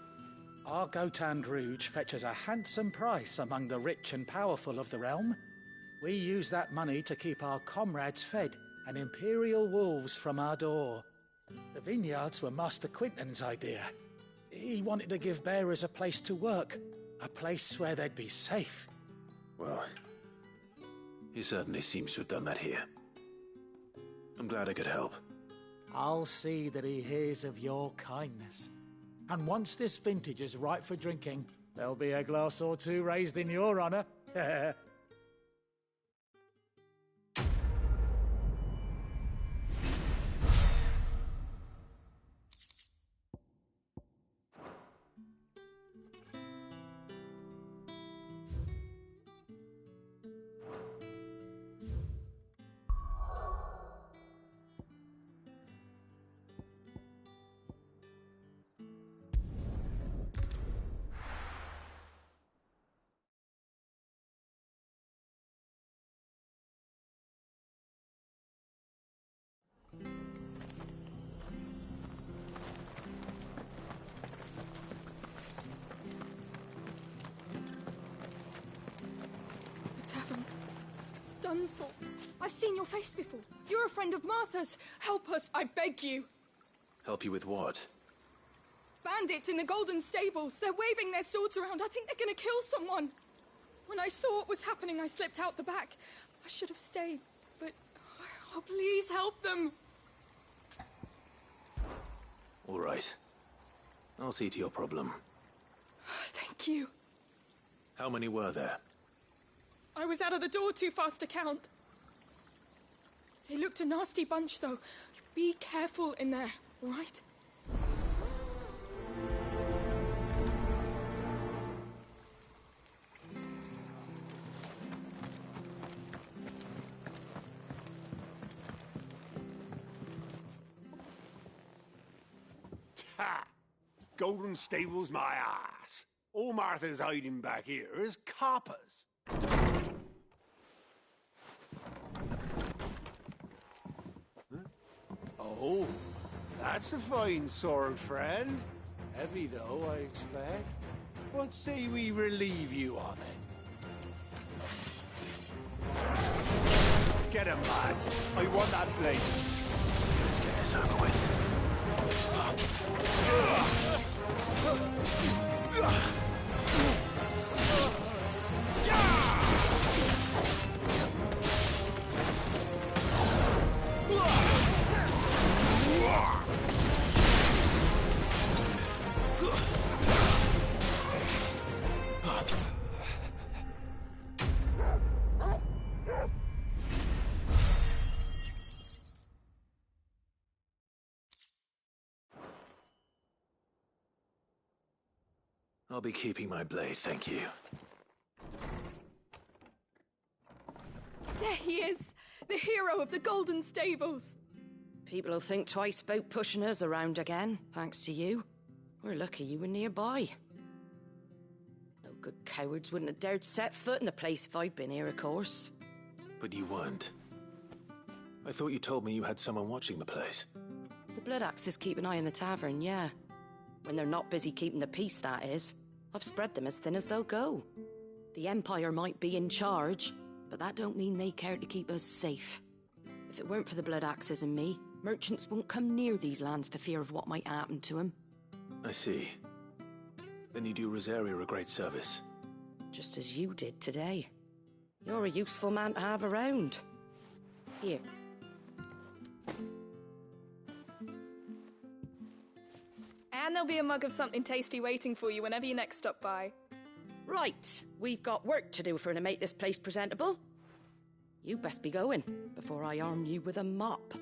Our Gotand Rouge fetches a handsome price among the rich and powerful of the realm. We use that money to keep our comrades fed and imperial wolves from our door. The vineyards were Master Quinton's idea. He wanted to give bearers a place to work, a place where they'd be safe. Well, he certainly seems to have done that here. I'm glad I could help. I'll see that he hears of your kindness. And once this vintage is ripe for drinking, there'll be a glass or two raised in your honor. Done for. I've seen your face before. You're a friend of Martha's. Help us, I beg you. Help you with what? Bandits in the Golden Stables. They're waving their swords around. I think they're going to kill someone. When I saw what was happening, I slipped out the back. I should have stayed, but... Oh, please help them. All right. I'll see to your problem. Thank you. How many were there? I was out of the door too fast to count. They looked a nasty bunch, though. Be careful in there, all right? Ha! Golden Stables, my ass. All Martha's hiding back here is coppers. Oh, that's a fine sword, friend. Heavy, though, I expect. What say we relieve you on it? Get him, lads. I want that blade. Let's get this over with. I'll be keeping my blade, thank you. There he is, the hero of the Golden Stables. People will think twice about pushing us around again, thanks to you. We're lucky you were nearby. No good cowards wouldn't have dared set foot in the place if I'd been here, of course. But you weren't. I thought you told me you had someone watching the place. The Blood Axes keep an eye on the tavern, yeah. When they're not busy keeping the peace, that is. I've spread them as thin as they'll go. The Empire might be in charge, but that don't mean they care to keep us safe. If it weren't for the Blood Axes and me, merchants won't come near these lands for fear of what might happen to them. I see. Then you do Rosaria a great service. Just as you did today. You're a useful man to have around. Here. And there'll be a mug of something tasty waiting for you whenever you next stop by. Right, we've got work to do for to make this place presentable. You best be going, before I arm you with a mop.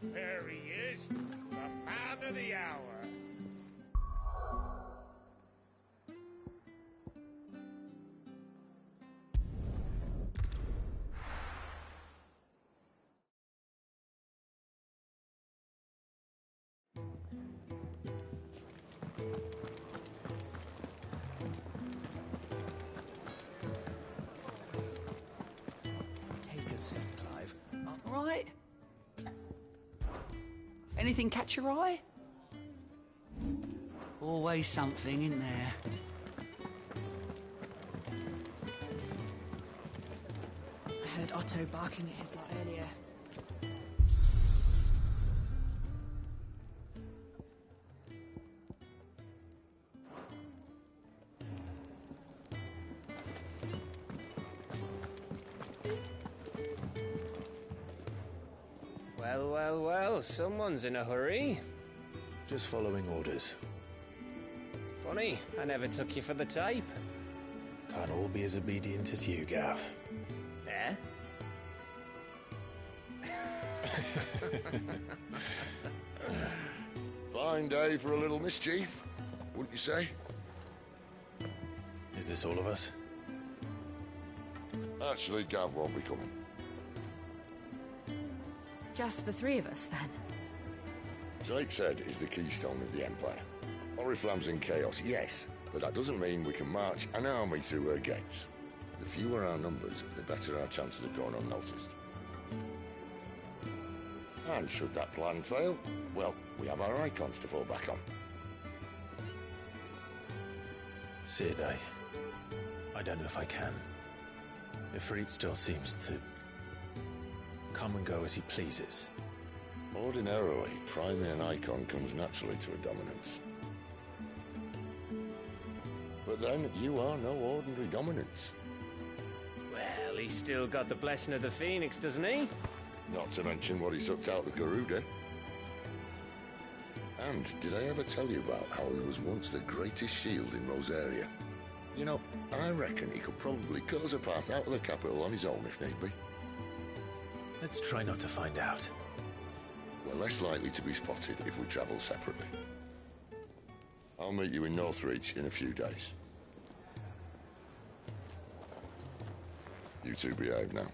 There he is, the man of the hour. Anything catch your eye? Always something in there. I heard Otto barking at his lot earlier. Well, well, well, someone's in a hurry. Just following orders. Funny, I never took you for the type. Can't all be as obedient as you, Gav. Eh? Fine day for a little mischief, wouldn't you say? Is this all of us? Actually, Gav won't be coming. Just the three of us, then? Drake's Head is the keystone of the Empire. Oriflamme's in chaos, yes, but that doesn't mean we can march an army through her gates. The fewer our numbers, the better our chances of going unnoticed. And should that plan fail, well, we have our icons to fall back on. Sid, I don't know if I can. Ifrit still seems to come and go as he pleases. Ordinarily, priming an icon comes naturally to a dominance. But then, you are no ordinary dominance. Well, he's still got the blessing of the Phoenix, doesn't he? Not to mention what he sucked out of Garuda. And did I ever tell you about how he was once the greatest shield in Rosaria? You know, I reckon he could probably cut us a path out of the capital on his own if need be. Let's try not to find out. We're less likely to be spotted if we travel separately. I'll meet you in Northreach in a few days. You two behave now.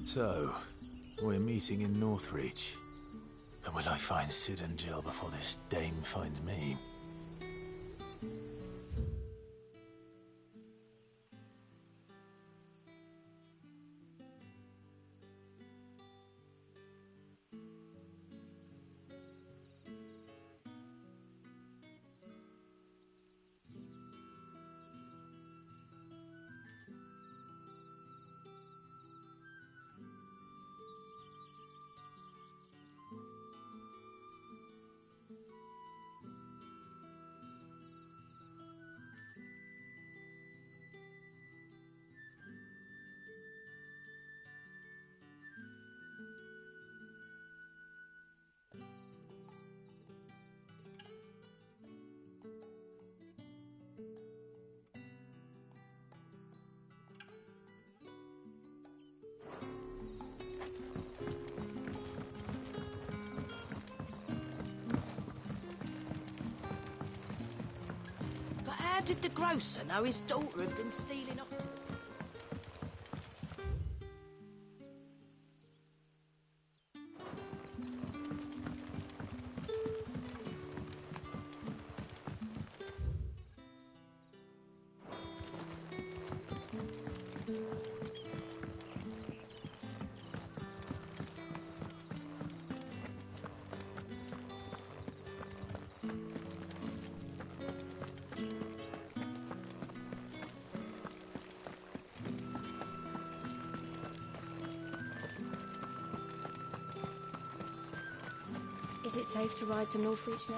So, we're meeting in Northreach. And will I find Sid and Jill before this dame finds me? How did the grocer know his daughter had been stealing off to him? Is it safe to ride some Northreach now?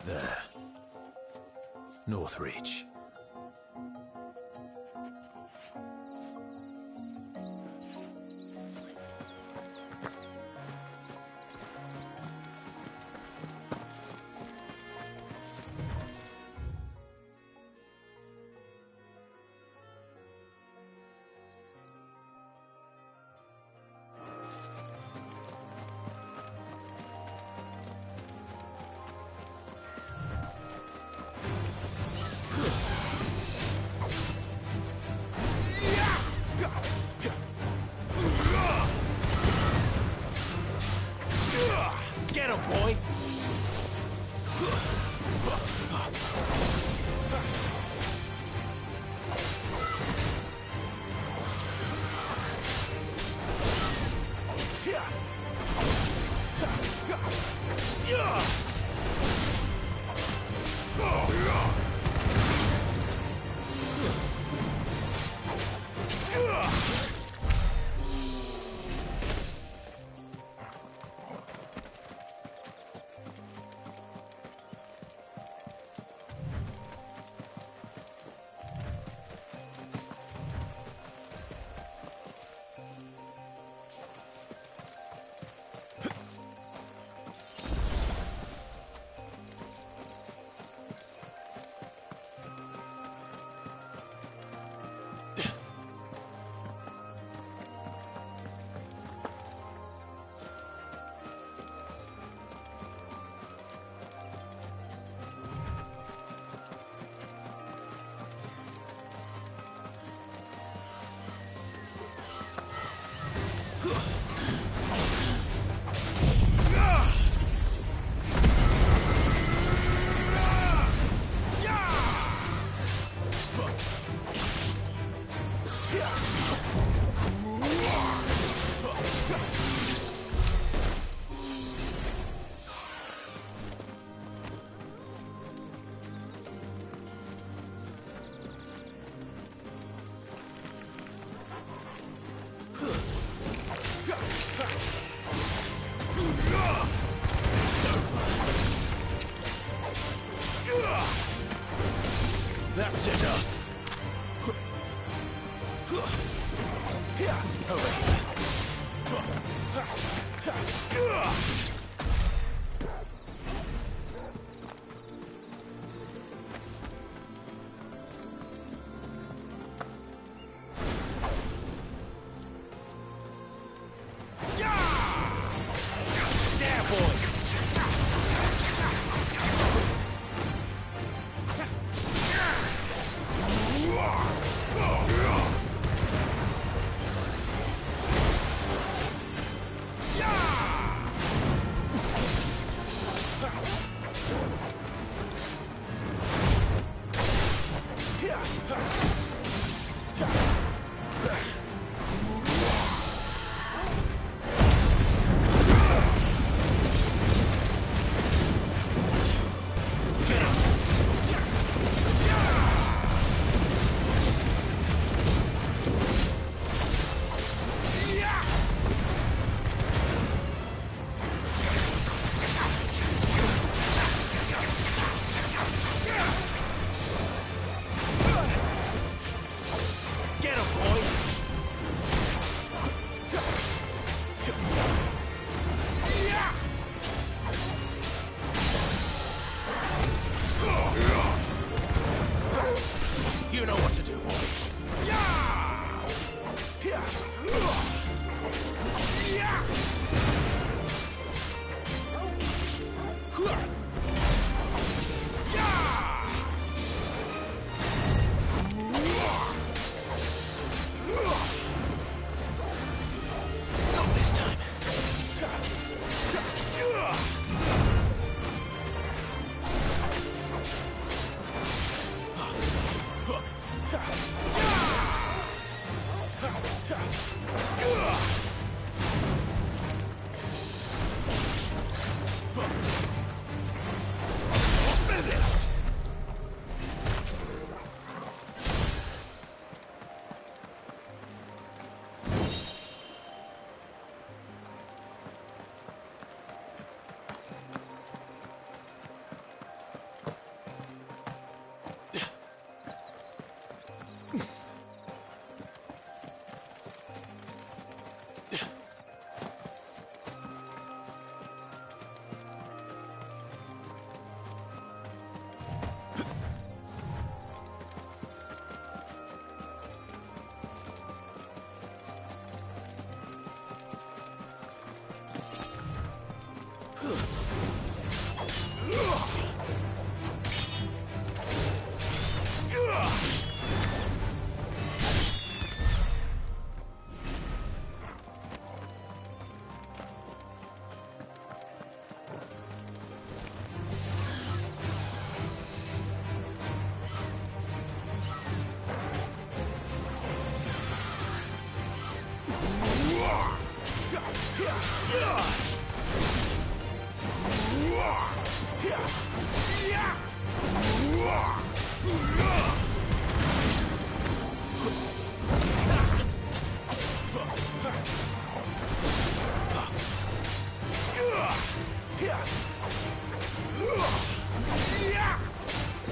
There. Northreach. You know what to do, boy. Not this time. Finished!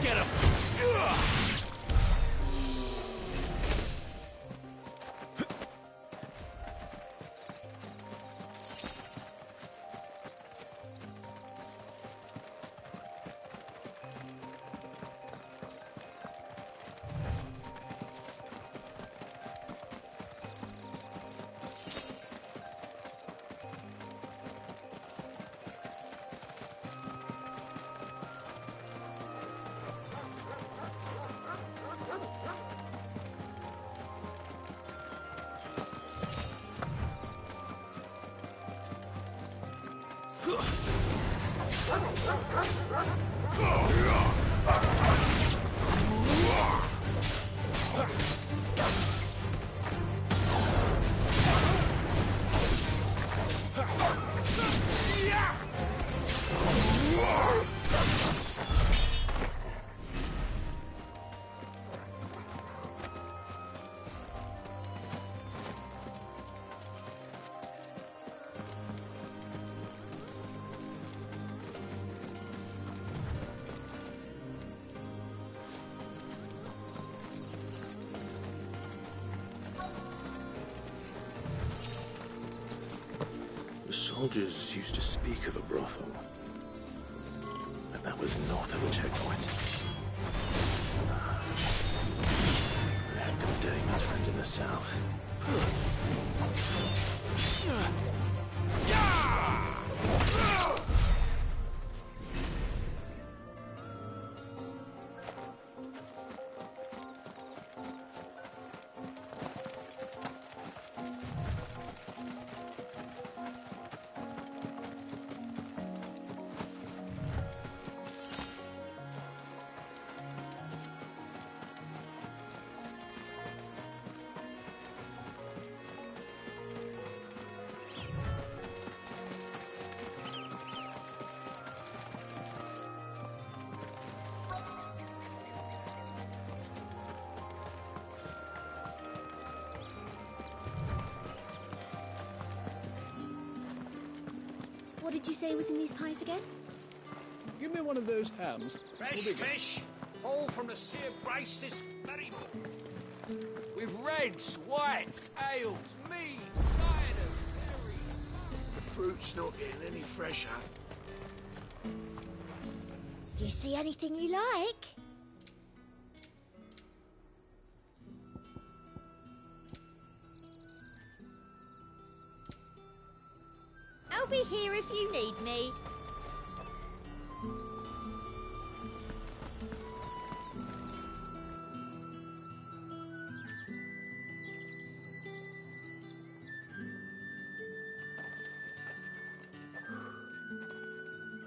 Get him! The soldiers used to speak of a brothel, but that was north of the checkpoint. I had good day, my friends in the south. What did you say was in these pies again? Give me one of those hams. Fresh fish, all from the sea of Grace this very moment. With reds, whites, ales, meads, ciders, berries, fruit's not getting any fresher. Do you see anything you like? I'll be here if you need me.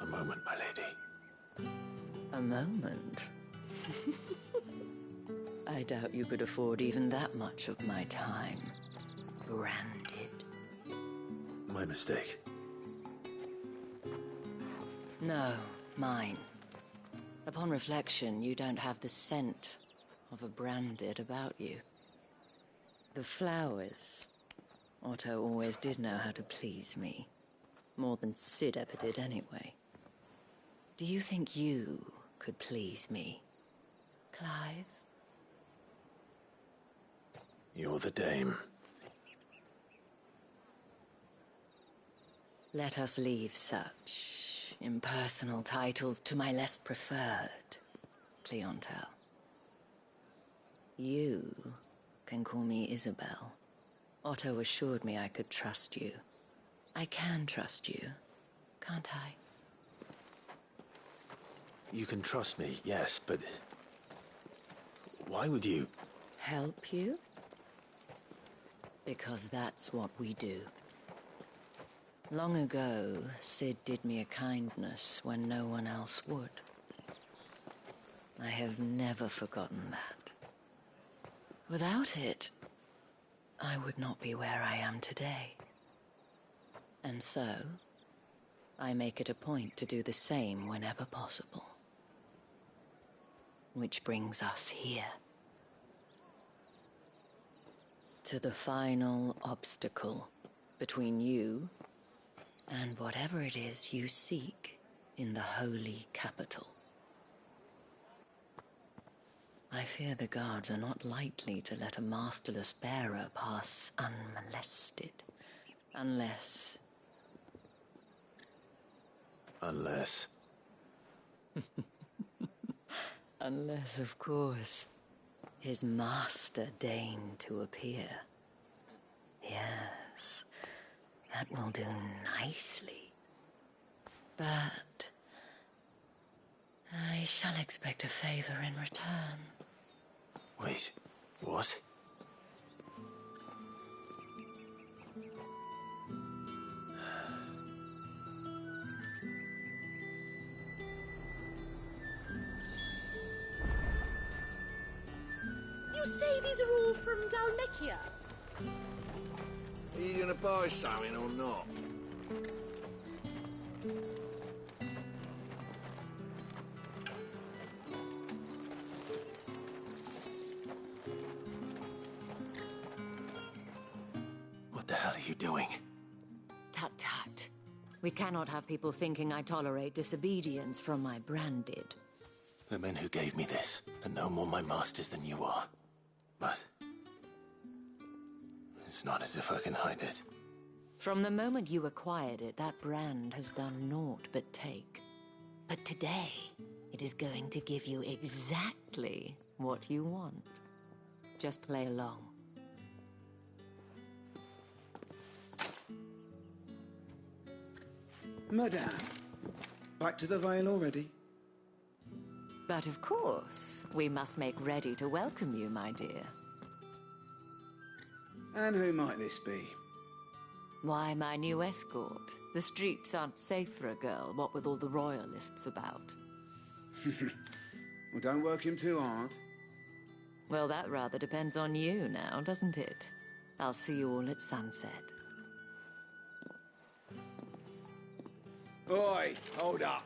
A moment, my lady. A moment? I doubt you could afford even that much of my time. Branded. My mistake. No, mine. Upon reflection, you don't have the scent of a branded about you. The flowers. Otto always did know how to please me. More than Sid ever did anyway. Do you think you could please me, Clive? You're the dame. Let us leave such impersonal titles to my less preferred clientele. You can call me Isabel. Otto assured me I could trust you. I can trust you, can't I? You can trust me, yes, but... why would you... Help you? Because that's what we do. Long ago, Sid did me a kindness when no one else would. I have never forgotten that. Without it, I would not be where I am today. And so, I make it a point to do the same whenever possible. Which brings us here. To the final obstacle between you and whatever it is you seek in the holy capital. I fear the guards are not likely to let a masterless bearer pass unmolested. Unless... Unless... Unless, of course, his master deigned to appear. Yes, that will do nicely. But I shall expect a favor in return. Wait, what? You say these are all from Dalmekia? Are you gonna buy something or not? What the hell are you doing? Tut-tut. We cannot have people thinking I tolerate disobedience from my branded. The men who gave me this are no more my masters than you are. But... it's not as if I can hide it. From the moment you acquired it, that brand has done naught but take. But today, it is going to give you exactly what you want. Just play along. Madame, back to the Vale already? But of course, we must make ready to welcome you, my dear. And who might this be? Why, my new escort. The streets aren't safe for a girl, what with all the royalists about. Well, don't work him too hard. Well, that rather depends on you now, doesn't it? I'll see you all at sunset. Oi, hold up.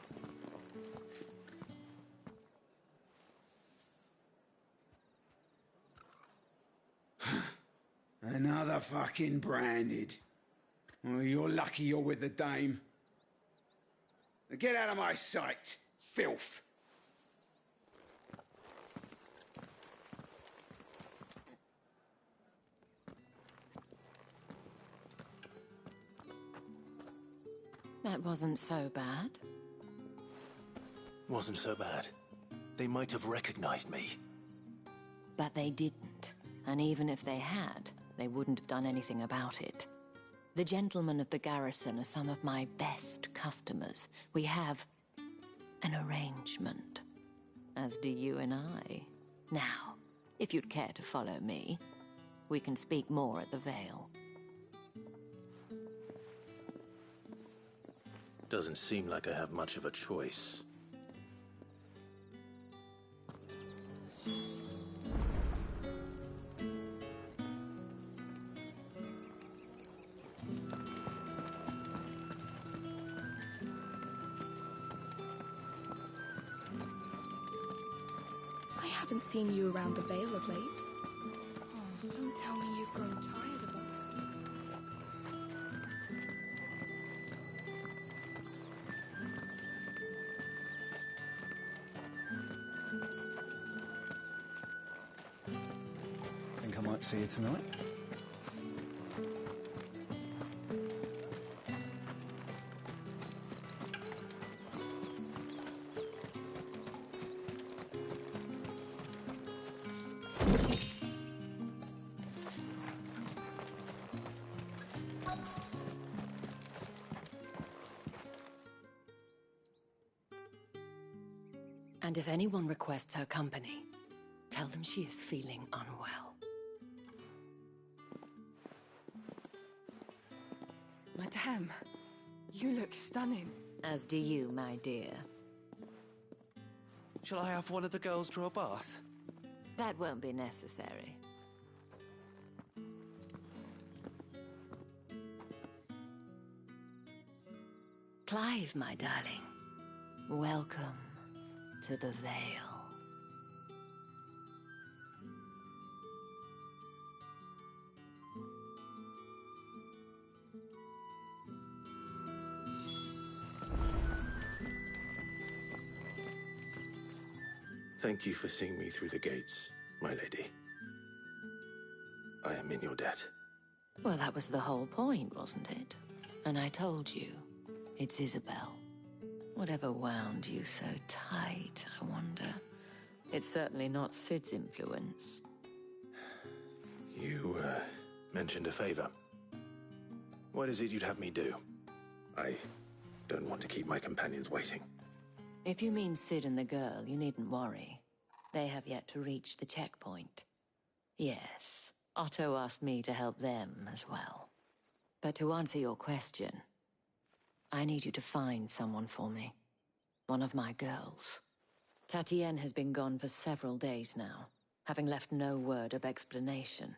Another fucking branded. Well, you're lucky you're with the dame. Now get out of my sight, filth. That wasn't so bad. Wasn't so bad. They might have recognized me. But they didn't. And even if they had, they wouldn't have done anything about it. The gentlemen of the garrison are some of my best customers. We have an arrangement, as do you and I. Now, if you'd care to follow me, we can speak more at the Vale. Doesn't seem like I have much of a choice. I haven't seen you around the Vale of late. Oh, don't tell me you've grown tired of us. Think I might see you tonight? And if anyone requests her company, tell them she is feeling unwell. Madame, you look stunning. As do you, my dear. Shall I have one of the girls draw a bath? That won't be necessary. Clive, my darling. Welcome to the Vale. Thank you for seeing me through the gates, my lady. I am in your debt. Well, that was the whole point, wasn't it? And I told you, it's Isabel. Whatever wound you so tight, I wonder. It's certainly not Sid's influence. You, mentioned a favor. What is it you'd have me do? I don't want to keep my companions waiting. If you mean Sid and the girl, you needn't worry. They have yet to reach the checkpoint. Yes, Otto asked me to help them as well. But to answer your question, I need you to find someone for me. One of my girls. Tatienne has been gone for several days now, having left no word of explanation.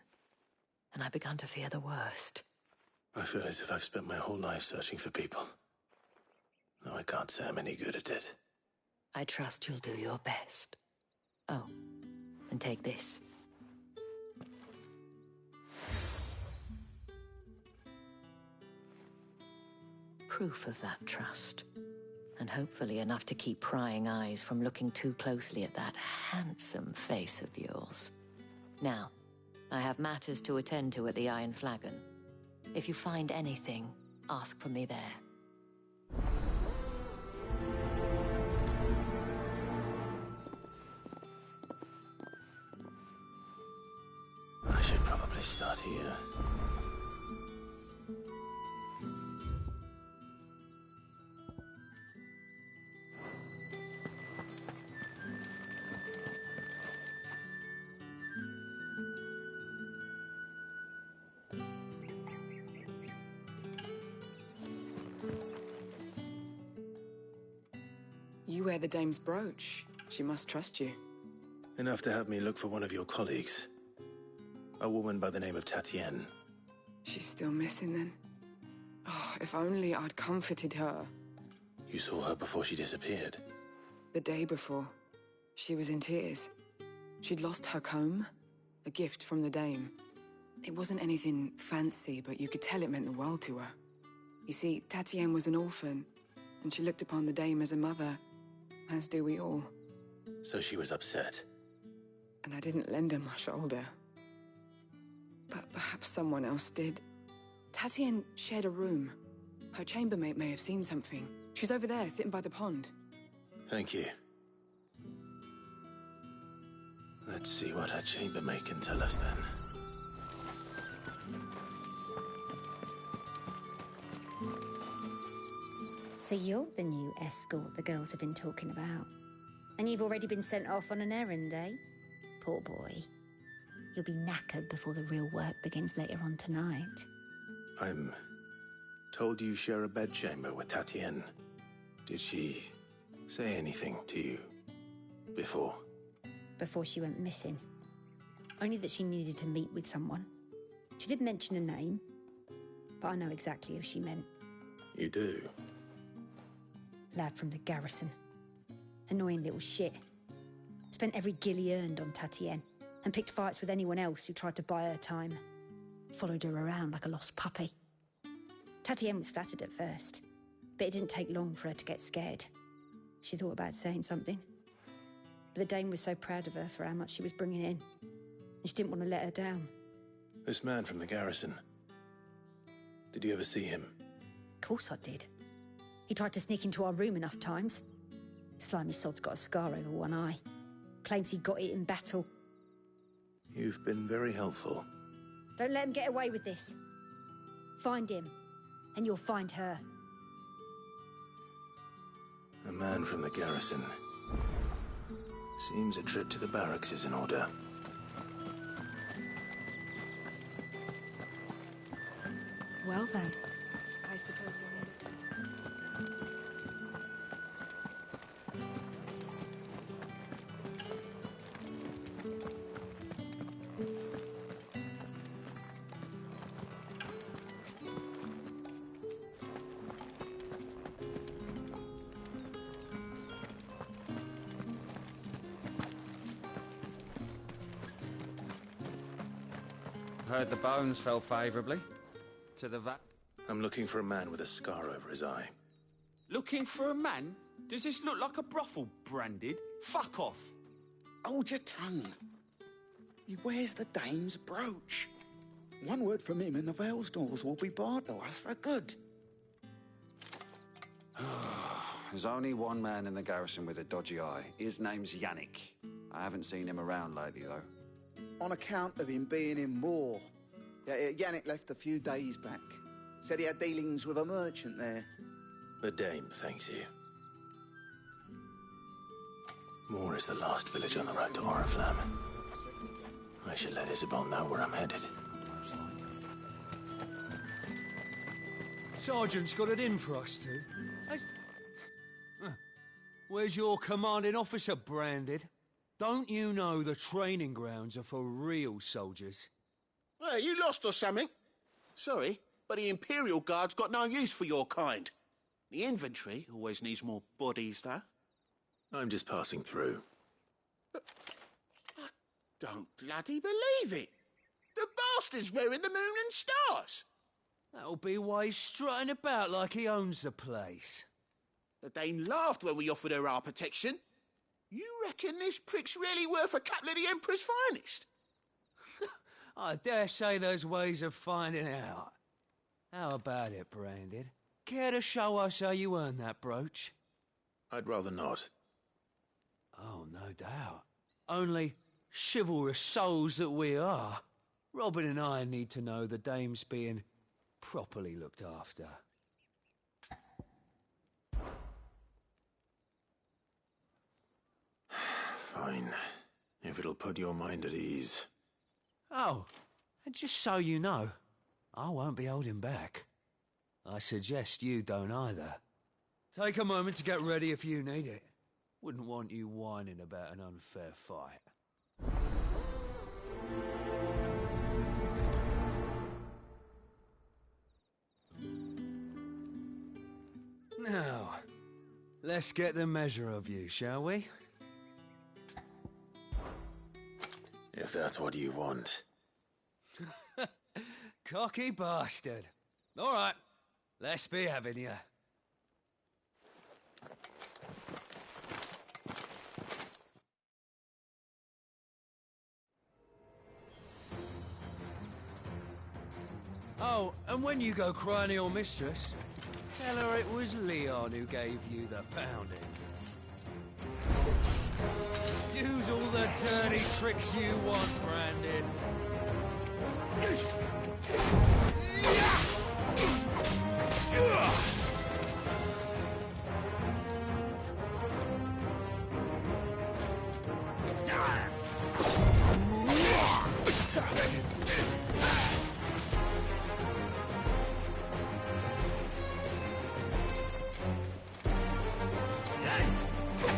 And I've begun to fear the worst. I feel as if I've spent my whole life searching for people. Though I can't say I'm any good at it. I trust you'll do your best. Oh, and take this. Proof of that trust. And hopefully enough to keep prying eyes from looking too closely at that handsome face of yours. Now, I have matters to attend to at the Iron Flagon. If you find anything, ask for me there. I should probably start here. You wear the dame's brooch. She must trust you. Enough to have me look for one of your colleagues. A woman by the name of Tatienne. She's still missing then? Oh, if only I'd comforted her. You saw her before she disappeared. The day before. She was in tears. She'd lost her comb, a gift from the dame. It wasn't anything fancy, but you could tell it meant the world to her. You see, Tatienne was an orphan, and she looked upon the dame as a mother, as do we all. So she was upset. And I didn't lend her my shoulder. But perhaps someone else did. Tatienne shared a room. Her chambermaid may have seen something. She's over there, sitting by the pond. Thank you. Let's see what her chambermaid can tell us then. So you're the new escort the girls have been talking about. And you've already been sent off on an errand, eh? Poor boy. You'll be knackered before the real work begins later on tonight. I'm told you share a bedchamber with Tatienne. Did she say anything to you before? Before she went missing. Only that she needed to meet with someone. She did mention a name, but I know exactly who she meant. You do? Lad from the garrison. Annoying little shit. Spent every guil he earned on Tatienne, and picked fights with anyone else who tried to buy her time. Followed her around like a lost puppy. Tatienne was flattered at first, but it didn't take long for her to get scared. She thought about saying something. But the Dame was so proud of her for how much she was bringing in, and she didn't want to let her down. This man from the garrison. Did you ever see him? Of course I did. He tried to sneak into our room enough times. Slimy sod's got a scar over one eye. Claims he got it in battle. You've been very helpful. Don't let him get away with this. Find him, and you'll find her. A man from the garrison. Seems a trip to the barracks is in order. Well then, I suppose you'll need it. Heard the bones fell favourably to the vat. I'm looking for a man with a scar over his eye. Looking for a man? Does this look like a brothel, Branded? Fuck off. Hold your tongue. He wears the Dame's brooch. One word from him and the Vale's doors will be barred to us for good. There's only one man in the garrison with a dodgy eye. His name's Yannick. I haven't seen him around lately, though. On account of him being in war. Yannick left a few days back. Said he had dealings with a merchant there. The Dame thanks you. Moor is the last village on the road to Oriflamme. I should let Isabel know where I'm headed. Sergeant's got it in for us two. Where's your commanding officer, Branded? Don't you know the training grounds are for real soldiers? Well, you lost or something? Sorry, but the Imperial Guard's got no use for your kind. The infantry always needs more bodies, though. I'm just passing through. But I don't bloody believe it. The bastard's wearing the moon and stars. That'll be why he's strutting about like he owns the place. The Dame laughed when we offered her our protection. You reckon this prick's really worth a couple of the Emperor's finest? I dare say there's ways of finding out. How about it, Branded? Care to show us how you earned that brooch? I'd rather not. Oh, no doubt. Only chivalrous souls that we are, Robin and I need to know the Dame's being properly looked after. Fine. If it'll put your mind at ease. Oh, and just so you know, I won't be holding back. I suggest you don't either. Take a moment to get ready if you need it. Wouldn't want you whining about an unfair fight. Now, let's get the measure of you, shall we? If that's what you want. Cocky bastard. All right, let's be having you. Oh, and when you go crying to your mistress, Tell her it was Leon who gave you the pounding. Use all the dirty tricks you want, Brandon.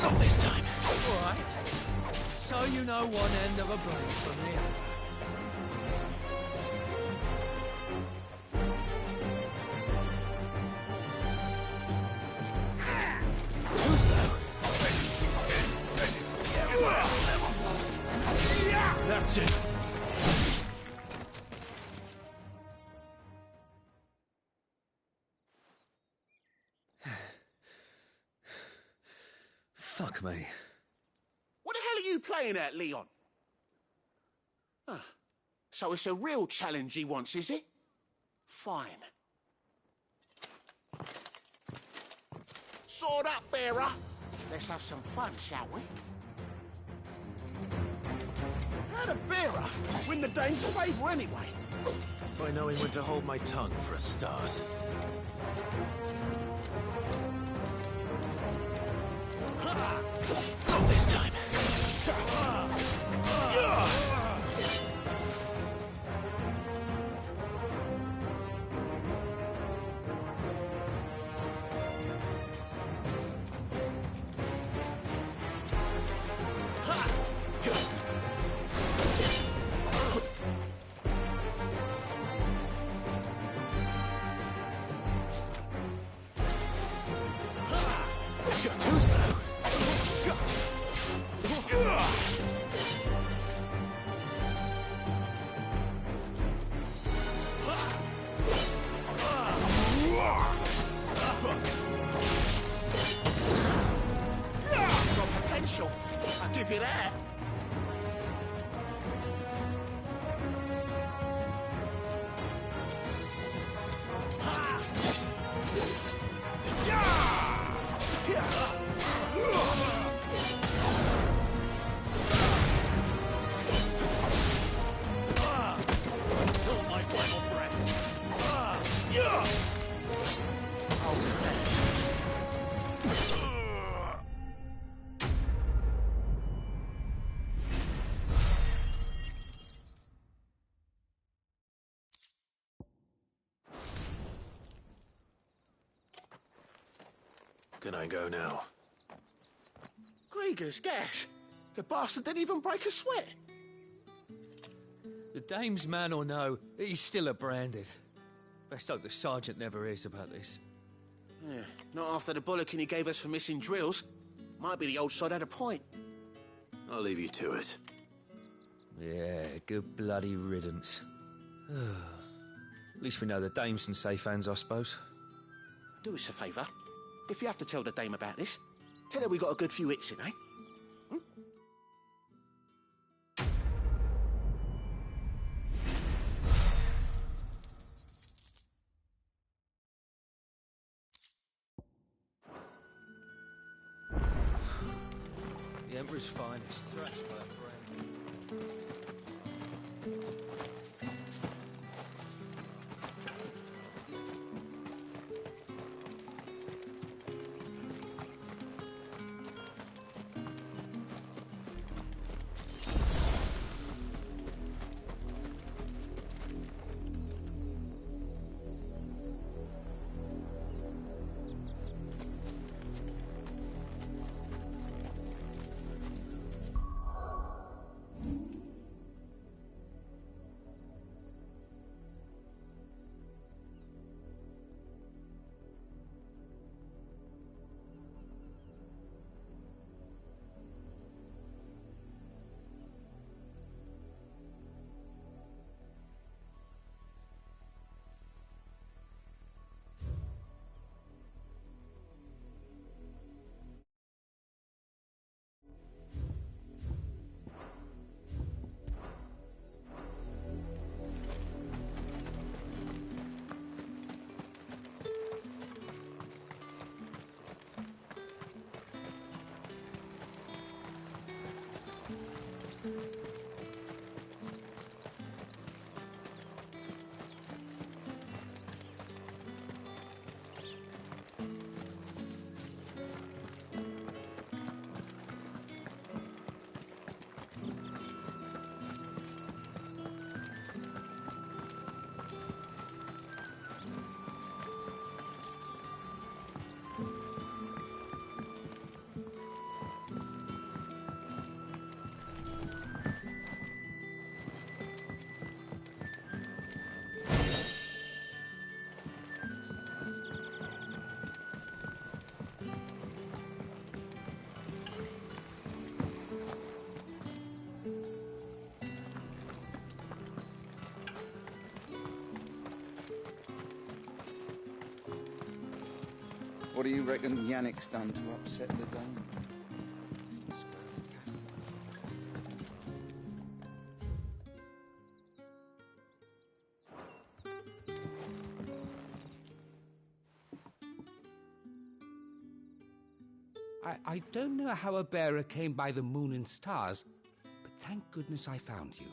Not this time. All right. So you know one end of a blade from the other. Too slow. That's it. Fuck me. What the hell are you playing at, Leon? Ah, so it's a real challenge he wants, is it? Fine. Sword up, bearer. Let's have some fun, shall we? How'd a bearer win the Dane's favour anyway? By knowing when to hold my tongue for a start. Not this time. You're too slow. Got potential. I'll give you that. Can I go now? Grieger's gas. The bastard didn't even break a sweat. The dame's man or no, he's still a branded. Best hope the sergeant never hears about this. Yeah, not after the bollocking he gave us for missing drills. Might be the old sod had a point. I'll leave you to it. Yeah, good bloody riddance. At least we know the dame's in safe hands, I suppose. Do us a favour. If you have to tell the dame about this, tell her we got a good few hits in, eh? The Emperor's finest, thrashed by a friend. What do you reckon Yannick's done to upset the dame? I don't know how a bearer came by the moon and stars, but thank goodness I found you.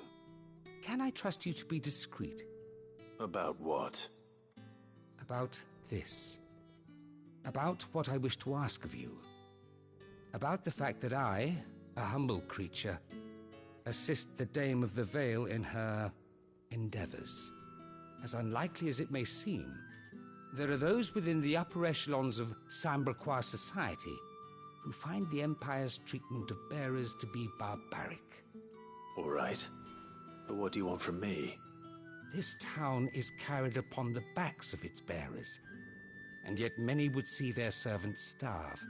Can I trust you to be discreet? About what? About this. About what I wish to ask of you. About the fact that I, a humble creature, assist the Dame of the Vale in her endeavors. As unlikely as it may seem, there are those within the upper echelons of Sambraquois society who find the Empire's treatment of bearers to be barbaric. All right. But what do you want from me? This town is carried upon the backs of its bearers, and yet many would see their servants starve.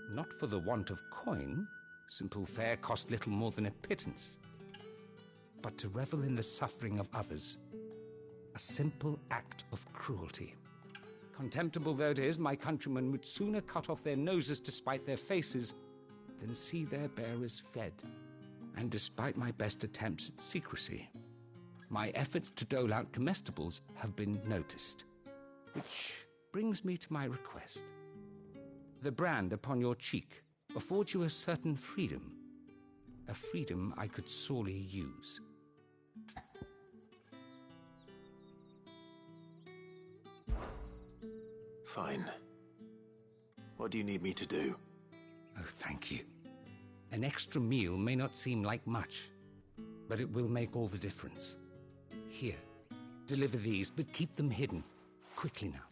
Not for the want of coin, simple fare cost little more than a pittance, but to revel in the suffering of others, a simple act of cruelty. Contemptible though it is, my countrymen would sooner cut off their noses to spite their faces than see their bearers fed. And despite my best attempts at secrecy, my efforts to dole out comestibles have been noticed. Which brings me to my request. The brand upon your cheek affords you a certain freedom, a freedom I could sorely use. Fine. What do you need me to do? Oh, thank you. An extra meal may not seem like much, but it will make all the difference. Here, deliver these, but keep them hidden. Quickly now.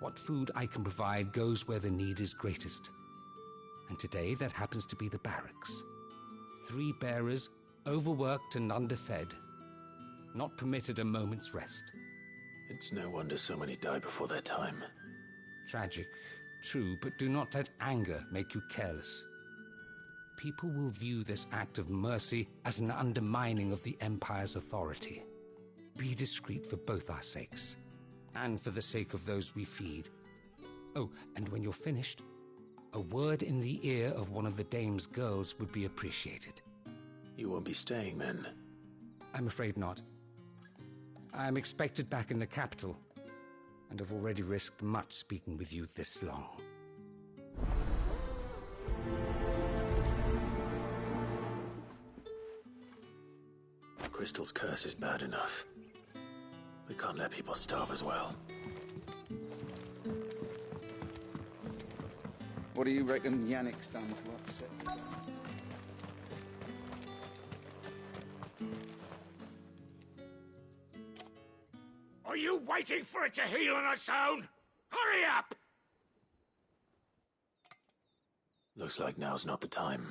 What food I can provide goes where the need is greatest. And today that happens to be the barracks. 3 bearers, overworked and underfed, not permitted a moment's rest. It's no wonder so many die before their time. Tragic, true, but do not let anger make you careless. People will view this act of mercy as an undermining of the Empire's authority. Be discreet for both our sakes, and for the sake of those we feed. Oh, and when you're finished, a word in the ear of one of the Dame's girls would be appreciated. You won't be staying then? I'm afraid not. I am expected back in the capital, and have already risked much speaking with you this long. Crystal's curse is bad enough. We can't let people starve as well. What do you reckon Yannick's done to upset the dame? Are you waiting for it to heal on its own? Hurry up! Looks like now's not the time.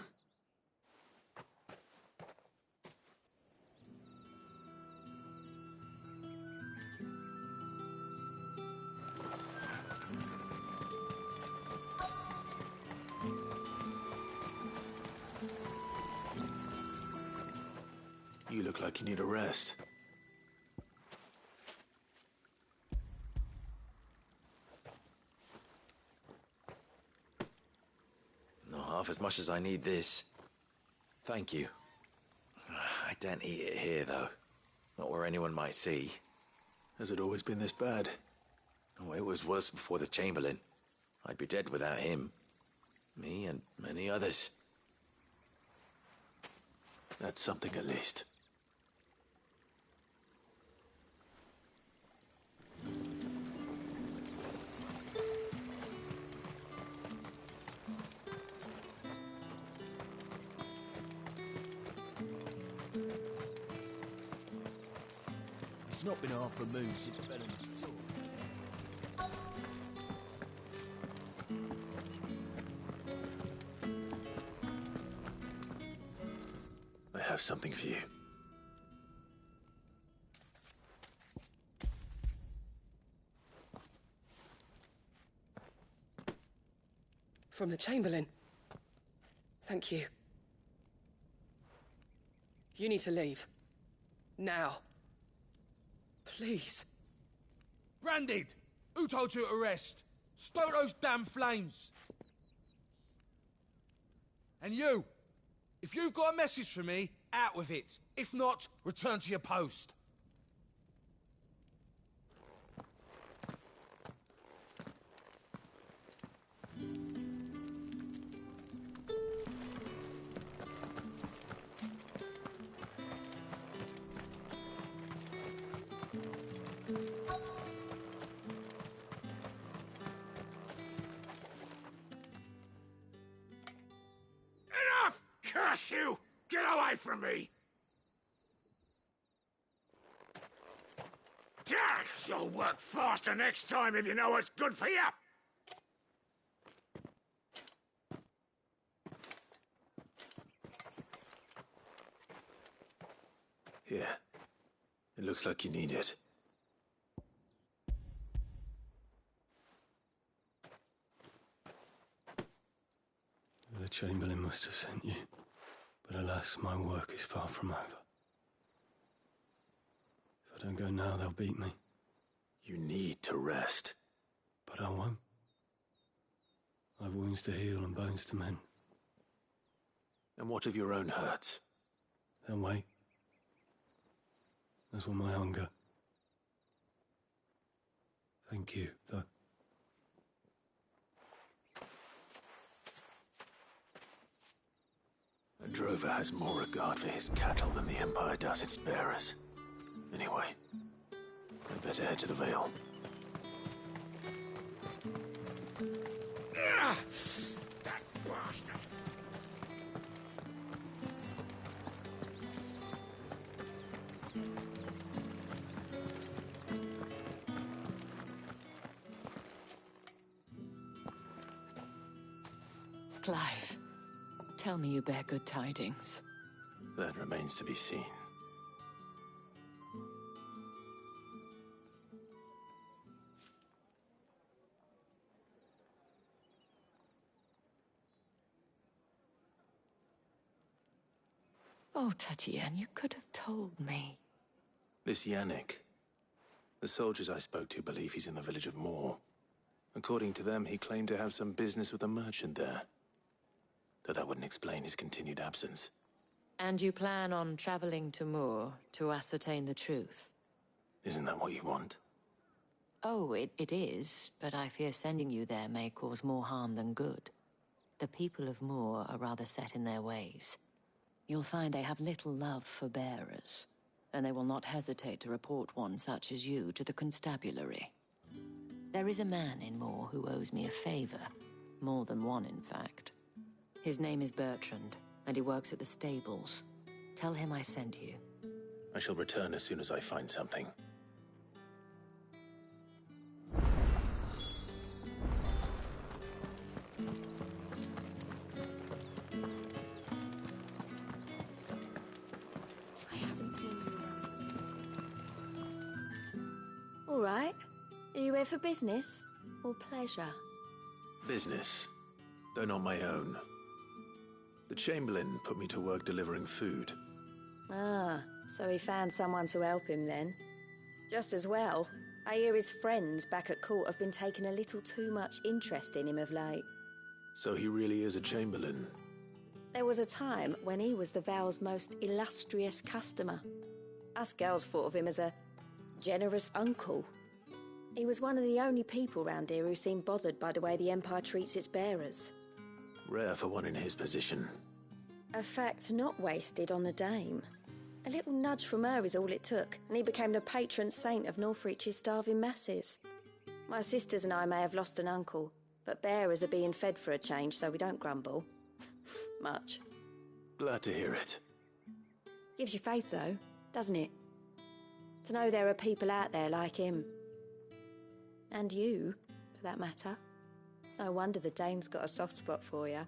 You look like you need a rest. Not half as much as I need this. Thank you. I don't eat it here, though. Not where anyone might see. Has it always been this bad? Oh, it was worse before the Chamberlain. I'd be dead without him. Me and many others. That's something at least. It's not been half a moon since Bellen's talk. I have something for you. From the Chamberlain. Thank you. You need to leave. Now. Please. Branded! Who told you to rest? Stoke those damn flames! And you! If you've got a message for me, out with it. If not, return to your post. Enough! Curse you! Get away from me! You'll work faster next time if you know what's good for you! Here. It looks like you need it. The Chamberlain must have sent you. But alas, my work is far from over. If I don't go now, they'll beat me. You need to rest. But I won't. I've wounds to heal and bones to mend. And what of your own hurts? They'll wait. As will my hunger. Thank you, though. A drover has more regard for his cattle than the Empire does its bearers. Anyway, I'd better head to the Vale. That bastard! Clive, tell me you bear good tidings. That remains to be seen. Oh, Tatienne, you could have told me. This Yannick. The soldiers I spoke to believe he's in the village of Moor. According to them, he claimed to have some business with a merchant there. Though that wouldn't explain his continued absence. And you plan on traveling to Moor to ascertain the truth? Isn't that what you want? Oh, it is, but I fear sending you there may cause more harm than good. The people of Moor are rather set in their ways. You'll find they have little love for bearers, and they will not hesitate to report one such as you to the constabulary. There is a man in Moor who owes me a favor. More than one, in fact. His name is Bertrand, and he works at the stables. Tell him I sent you. I shall return as soon as I find something. I haven't seen you All right. Are you here for business or pleasure? Business, though not my own. The Chamberlain put me to work delivering food. Ah, so he found someone to help him then. Just as well. I hear his friends back at court have been taking a little too much interest in him of late. So he really is a Chamberlain. There was a time when he was the Vale's most illustrious customer. Us girls thought of him as a generous uncle. He was one of the only people round here who seemed bothered by the way the Empire treats its bearers. Rare for one in his position. A fact not wasted on the dame. A little nudge from her is all it took, and he became the patron saint of Northreach's starving masses. My sisters and I may have lost an uncle, but bearers are being fed for a change, so we don't grumble. Much. Glad to hear it. Gives you faith, though, doesn't it? To know there are people out there like him. And you, for that matter. It's no wonder the dame's got a soft spot for you.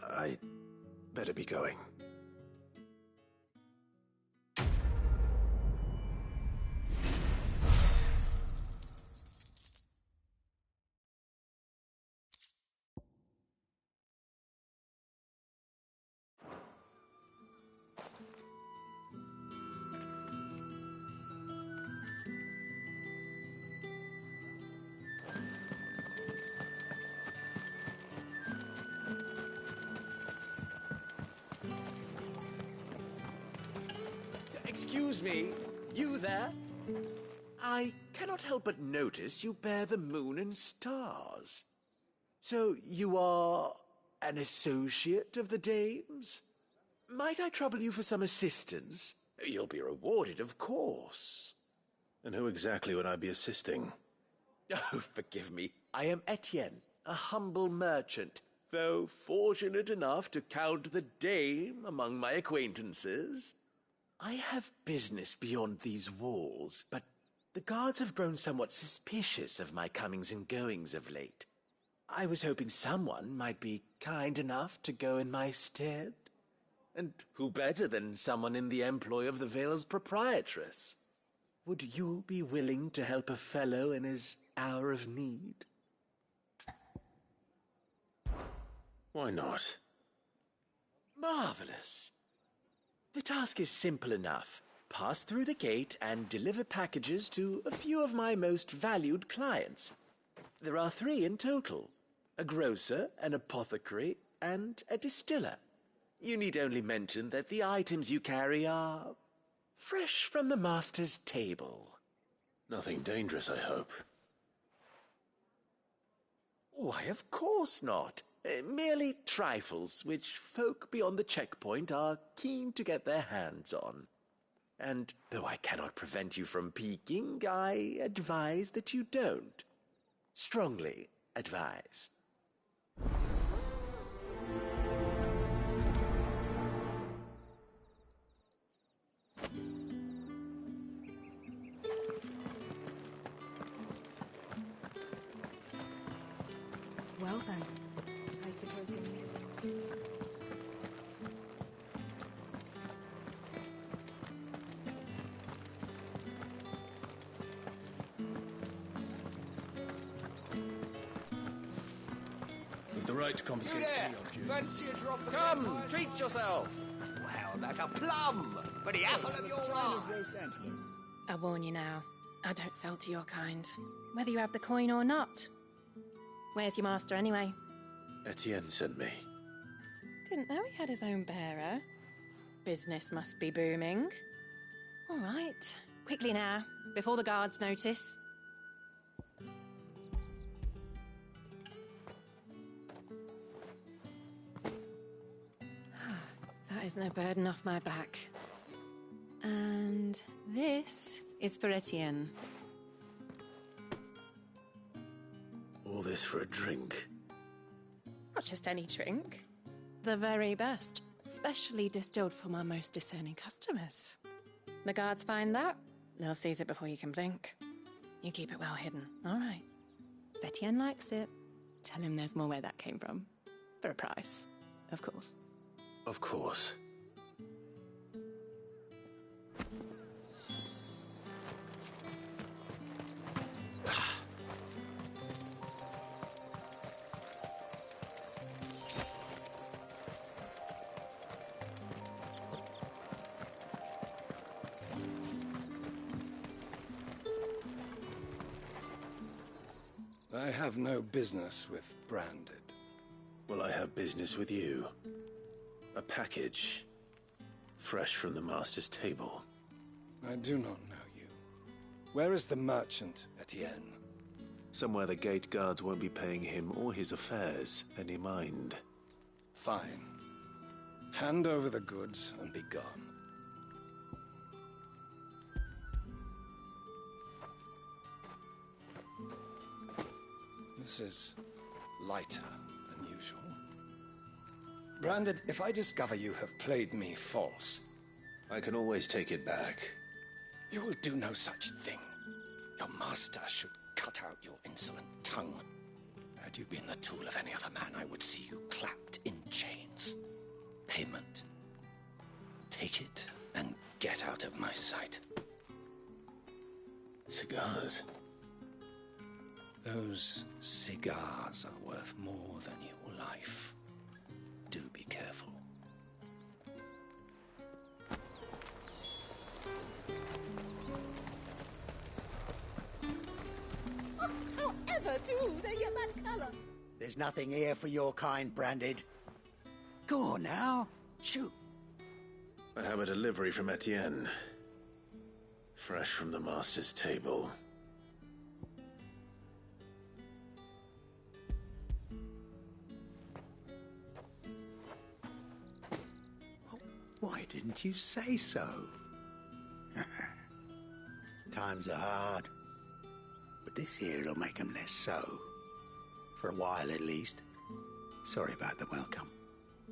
I better be going. Excuse me, you there? I cannot help but notice you bear the moon and stars. So you are an associate of the dame's? Might I trouble you for some assistance? You'll be rewarded, of course. And who exactly would I be assisting? Oh, forgive me. I am Etienne, a humble merchant, though fortunate enough to count the dame among my acquaintances. I have business beyond these walls, but the guards have grown somewhat suspicious of my comings and goings of late. I was hoping someone might be kind enough to go in my stead. And who better than someone in the employ of the Vale's proprietress? Would you be willing to help a fellow in his hour of need? Why not? Marvelous. The task is simple enough. Pass through the gate and deliver packages to a few of my most valued clients. There are 3 in total: a grocer, an apothecary, and a distiller. You need only mention that the items you carry are fresh from the master's table. Nothing dangerous, I hope. Why, of course not. Merely trifles which folk beyond the checkpoint are keen to get their hands on. And though I cannot prevent you from peeking, I advise that you don't. Strongly advise. Well then, I suppose you need it. With the right to confiscate any object. Fancy a drop of Come, treat yourself. Well, not a plum, but the apple of your eye. I warn you now, I don't sell to your kind, whether you have the coin or not. Where's your master, anyway? Etienne sent me. Didn't know he had his own bearer. Business must be booming. All right, quickly now, before the guards notice. That is no burden off my back. And this is for Etienne. All this for a drink? Not just any drink. The very best, specially distilled for my most discerning customers. The guards find that, they'll seize it before you can blink. You keep it well hidden, all right? If Etienne likes it, tell him there's more where that came from. For a price, of course. Of course. I have no business with Branded. Well, I have business with you. A package. Fresh from the master's table. I do not know you. Where is the merchant, Etienne? Somewhere the gate guards won't be paying him or his affairs any mind. Fine. Hand over the goods and be gone. This is lighter than usual. Branded, if I discover you have played me false... I can always take it back. You will do no such thing. Your master should cut out your insolent tongue. Had you been the tool of any other man, I would see you clapped in chains. Payment. Take it and get out of my sight. Cigars? Those cigars are worth more than your life. Do be careful. However do they get that color? There's nothing here for your kind, Branded. Go on now. Shoot. I have a delivery from Etienne. Fresh from the master's table. Why didn't you say so? Times are hard, but this here'll make 'em less so. For a while, at least. Sorry about the welcome.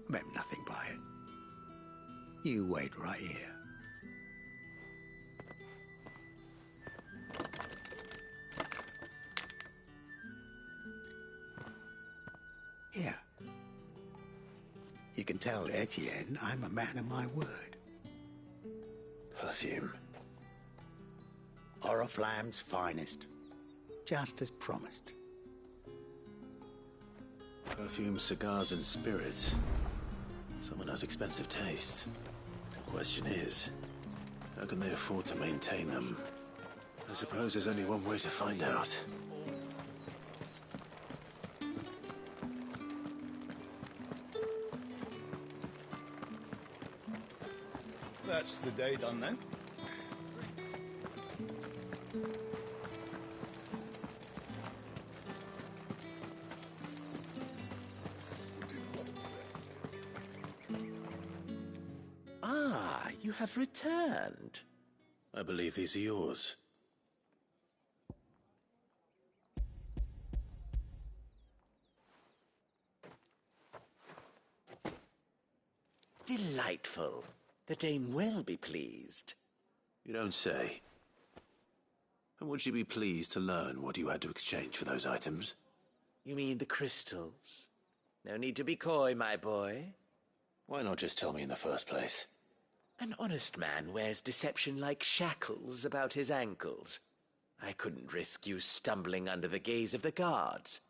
Meant nothing by it. You wait right here. Here. You can tell Etienne I'm a man of my word. Perfume. Oriflamme's finest. Just as promised. Perfume, cigars, and spirits. Someone has expensive tastes. The question is, how can they afford to maintain them? I suppose there's only one way to find out. That's the day done then. Ah, you have returned. I believe these are yours. Delightful. The dame will be pleased. You don't say. And would she be pleased to learn what you had to exchange for those items? You mean the crystals? No need to be coy, my boy. Why not just tell me in the first place? An honest man wears deception like shackles about his ankles. I couldn't risk you stumbling under the gaze of the guards.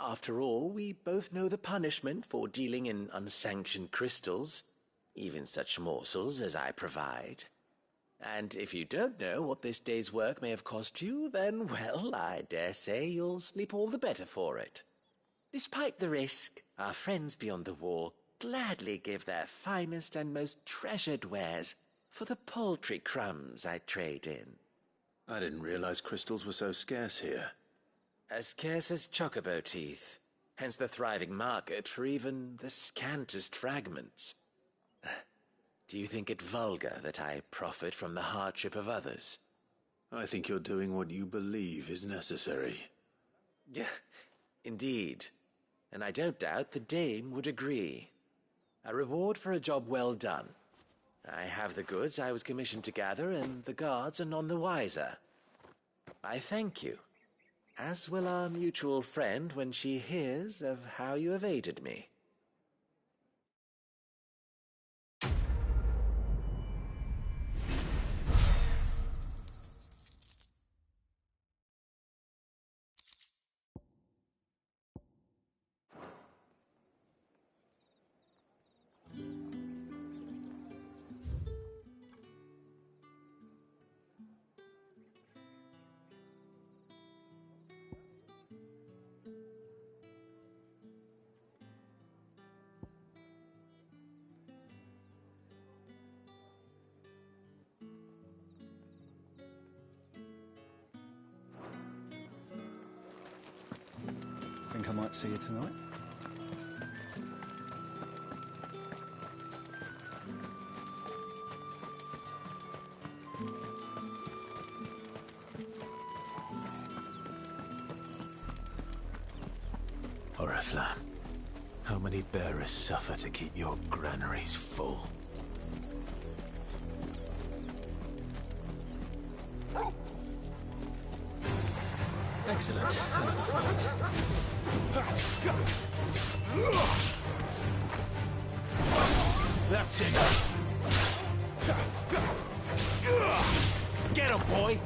After all, we both know the punishment for dealing in unsanctioned crystals, even such morsels as I provide. And if you don't know what this day's work may have cost you, then, well, I dare say you'll sleep all the better for it. Despite the risk, our friends beyond the wall gladly give their finest and most treasured wares for the paltry crumbs I trade in. I didn't realize crystals were so scarce here. As scarce as chocobo teeth, hence the thriving market for even the scantest fragments. Do you think it vulgar that I profit from the hardship of others? I think you're doing what you believe is necessary. Yeah, indeed. And I don't doubt the dame would agree. A reward for a job well done. I have the goods I was commissioned to gather, and the guards are none the wiser. I thank you, as will our mutual friend when she hears of how you have aided me. Think I might see you tonight? Oriflamme, how many bearers suffer to keep your granaries full? Excellent. Another fight. That's it. Get him, boy.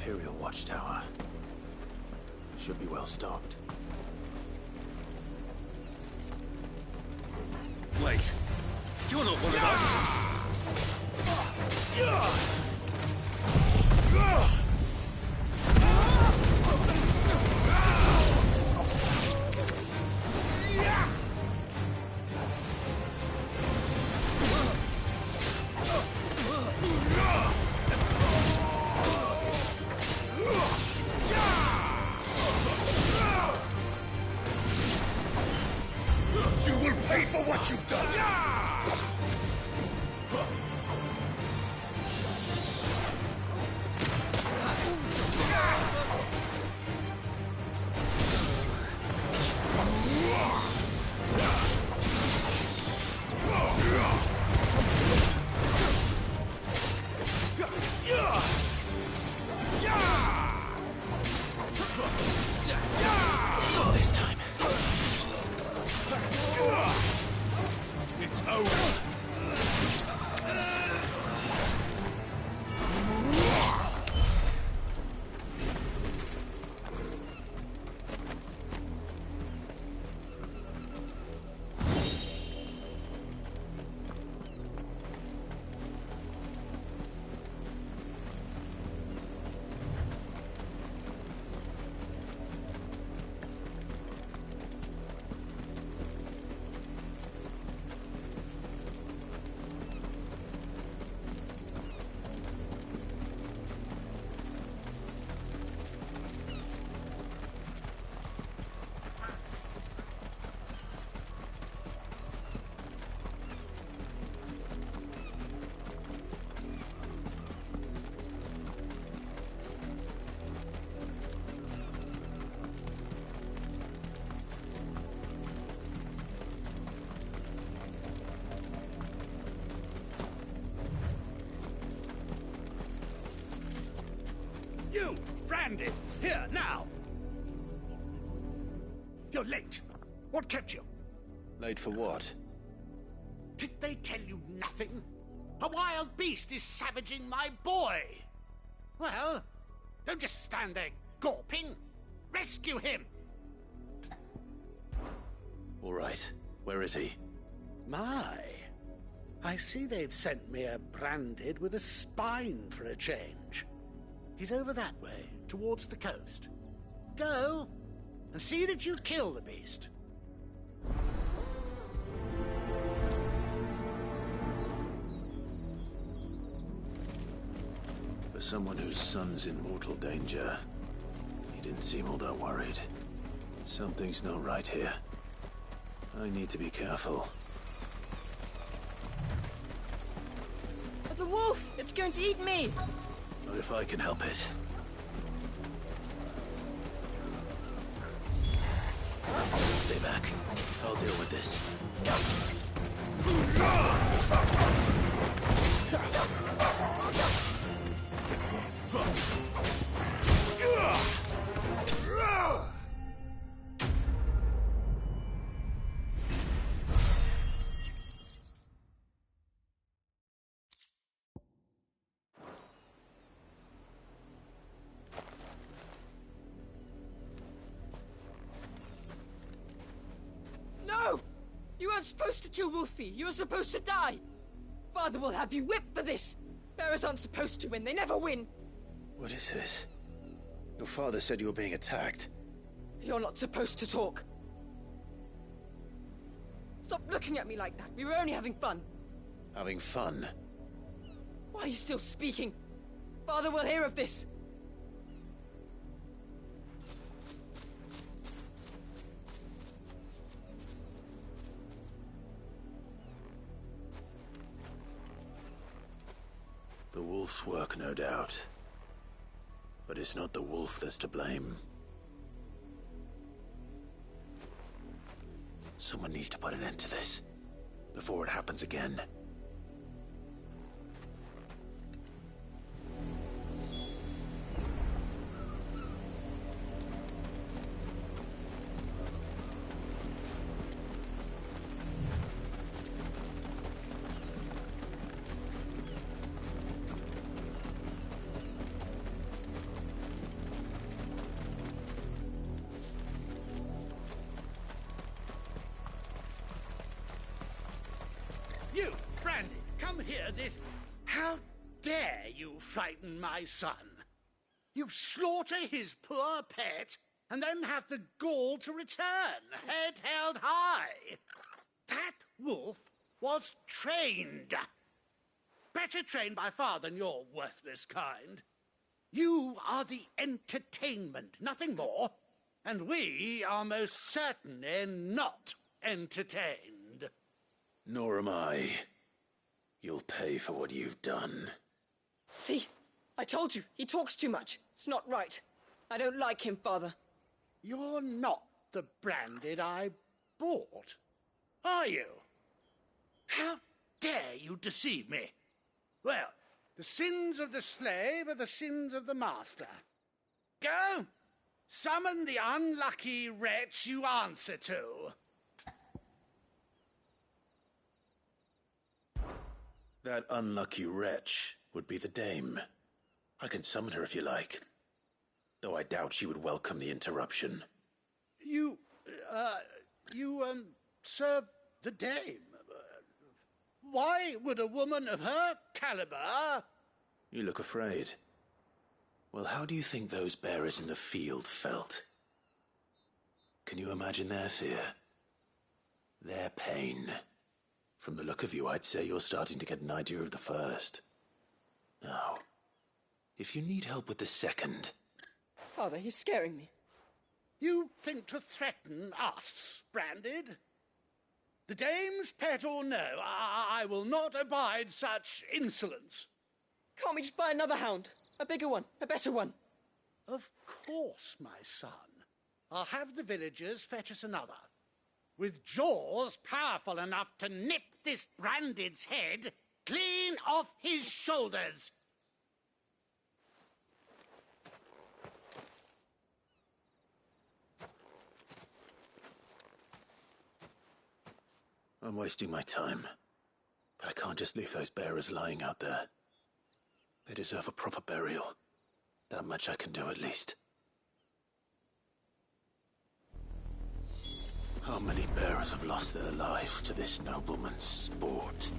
Imperial watchtower. Should be well stocked. Wait. You're not one of us. You will pay for what you've done! Not this time. It's over. You, Branded, here, now! You're late. What kept you? Late for what? Did they tell you nothing? A wild beast is savaging my boy! Well, don't just stand there gawping. Rescue him! All right. Where is he? My, I see they've sent me a Branded with a spine for a change. He's over that way, towards the coast. Go, and see that you kill the beast. For someone whose son's in mortal danger, he didn't seem all that worried. Something's not right here. I need to be careful. The wolf! It's going to eat me! Not if I can help it. Stay back. I'll deal with this. No! You weren't supposed to kill Wolfie. You were supposed to die. Father will have you whipped for this. Bearers aren't supposed to win. They never win. What is this? Your father said you were being attacked. You're not supposed to talk. Stop looking at me like that. We were only having fun. Having fun? Why are you still speaking? Father will hear of this. The wolf's work, no doubt. But it's not the wolf that's to blame. Someone needs to put an end to this, before it happens again. hear this? How dare you frighten my son? You slaughter his poor pet, and then have the gall to return, head held high. That wolf was trained. Better trained by far than your worthless kind. You are the entertainment, nothing more. And we are most certainly not entertained. Nor am I. You'll pay for what you've done. See? I told you, he talks too much. It's not right. I don't like him, Father. You're not the Branded I bought, are you? How dare you deceive me? Well, the sins of the slave are the sins of the master. Go, summon the unlucky wretch you answer to. That unlucky wretch would be the dame. I can summon her if you like. Though I doubt she would welcome the interruption. You serve the dame. Why would a woman of her caliber... You look afraid. Well, how do you think those bearers in the field felt? Can you imagine their fear? Their pain? From the look of you, I'd say you're starting to get an idea of the first. Now, if you need help with the second... Father, he's scaring me. You think to threaten us, Branded? The dame's pet or no, I will not abide such insolence. Can't we just buy another hound? A bigger one, a better one. Of course, my son. I'll have the villagers fetch us another. With jaws powerful enough to nip this Branded's head clean off his shoulders. I'm wasting my time. But I can't just leave those bearers lying out there. They deserve a proper burial. That much I can do at least. How many bearers have lost their lives to this nobleman's sport?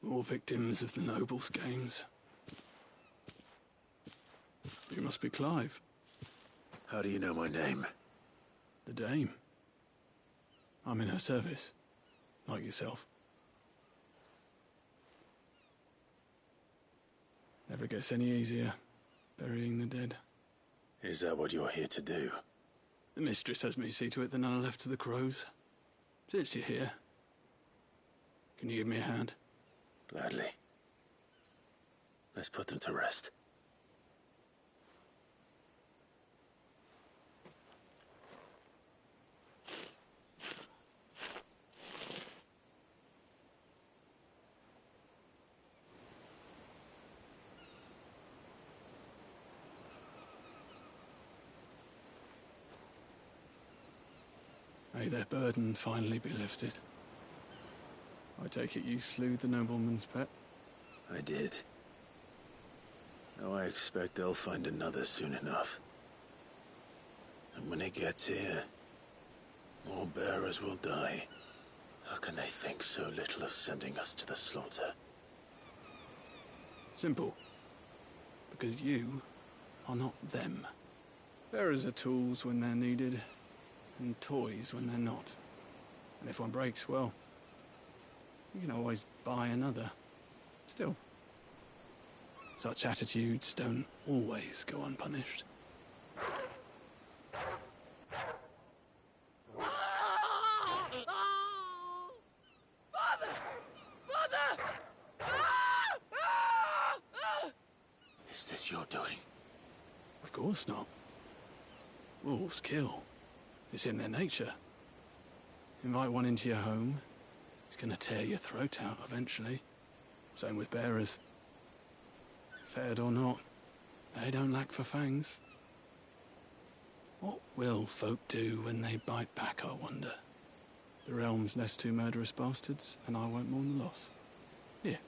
More victims of the nobles' games. You must be Clive. How do you know my name? The Dame. I'm in her service, like yourself. Never gets any easier, burying the dead. Is that what you're here to do? The mistress has me see to it that none are left to the crows. Since you're here, can you give me a hand? Gladly. Let's put them to rest. May their burden finally be lifted. I take it you slew the nobleman's pet? I did. Now I expect they'll find another soon enough. And when it gets here, more bearers will die. How can they think so little of sending us to the slaughter? Simple. Because you are not them. Bearers are tools when they're needed, and toys when they're not. And if one breaks, well, you can always buy another. Still, such attitudes don't always go unpunished. Father! Father! Is this your doing? Of course not. Wolves kill. It's in their nature. Invite one into your home, he's gonna tear your throat out eventually. Same with bearers. Fed or not, they don't lack for fangs. What will folk do when they bite back, I wonder? The realm's less two murderous bastards, and I won't mourn the loss. Here.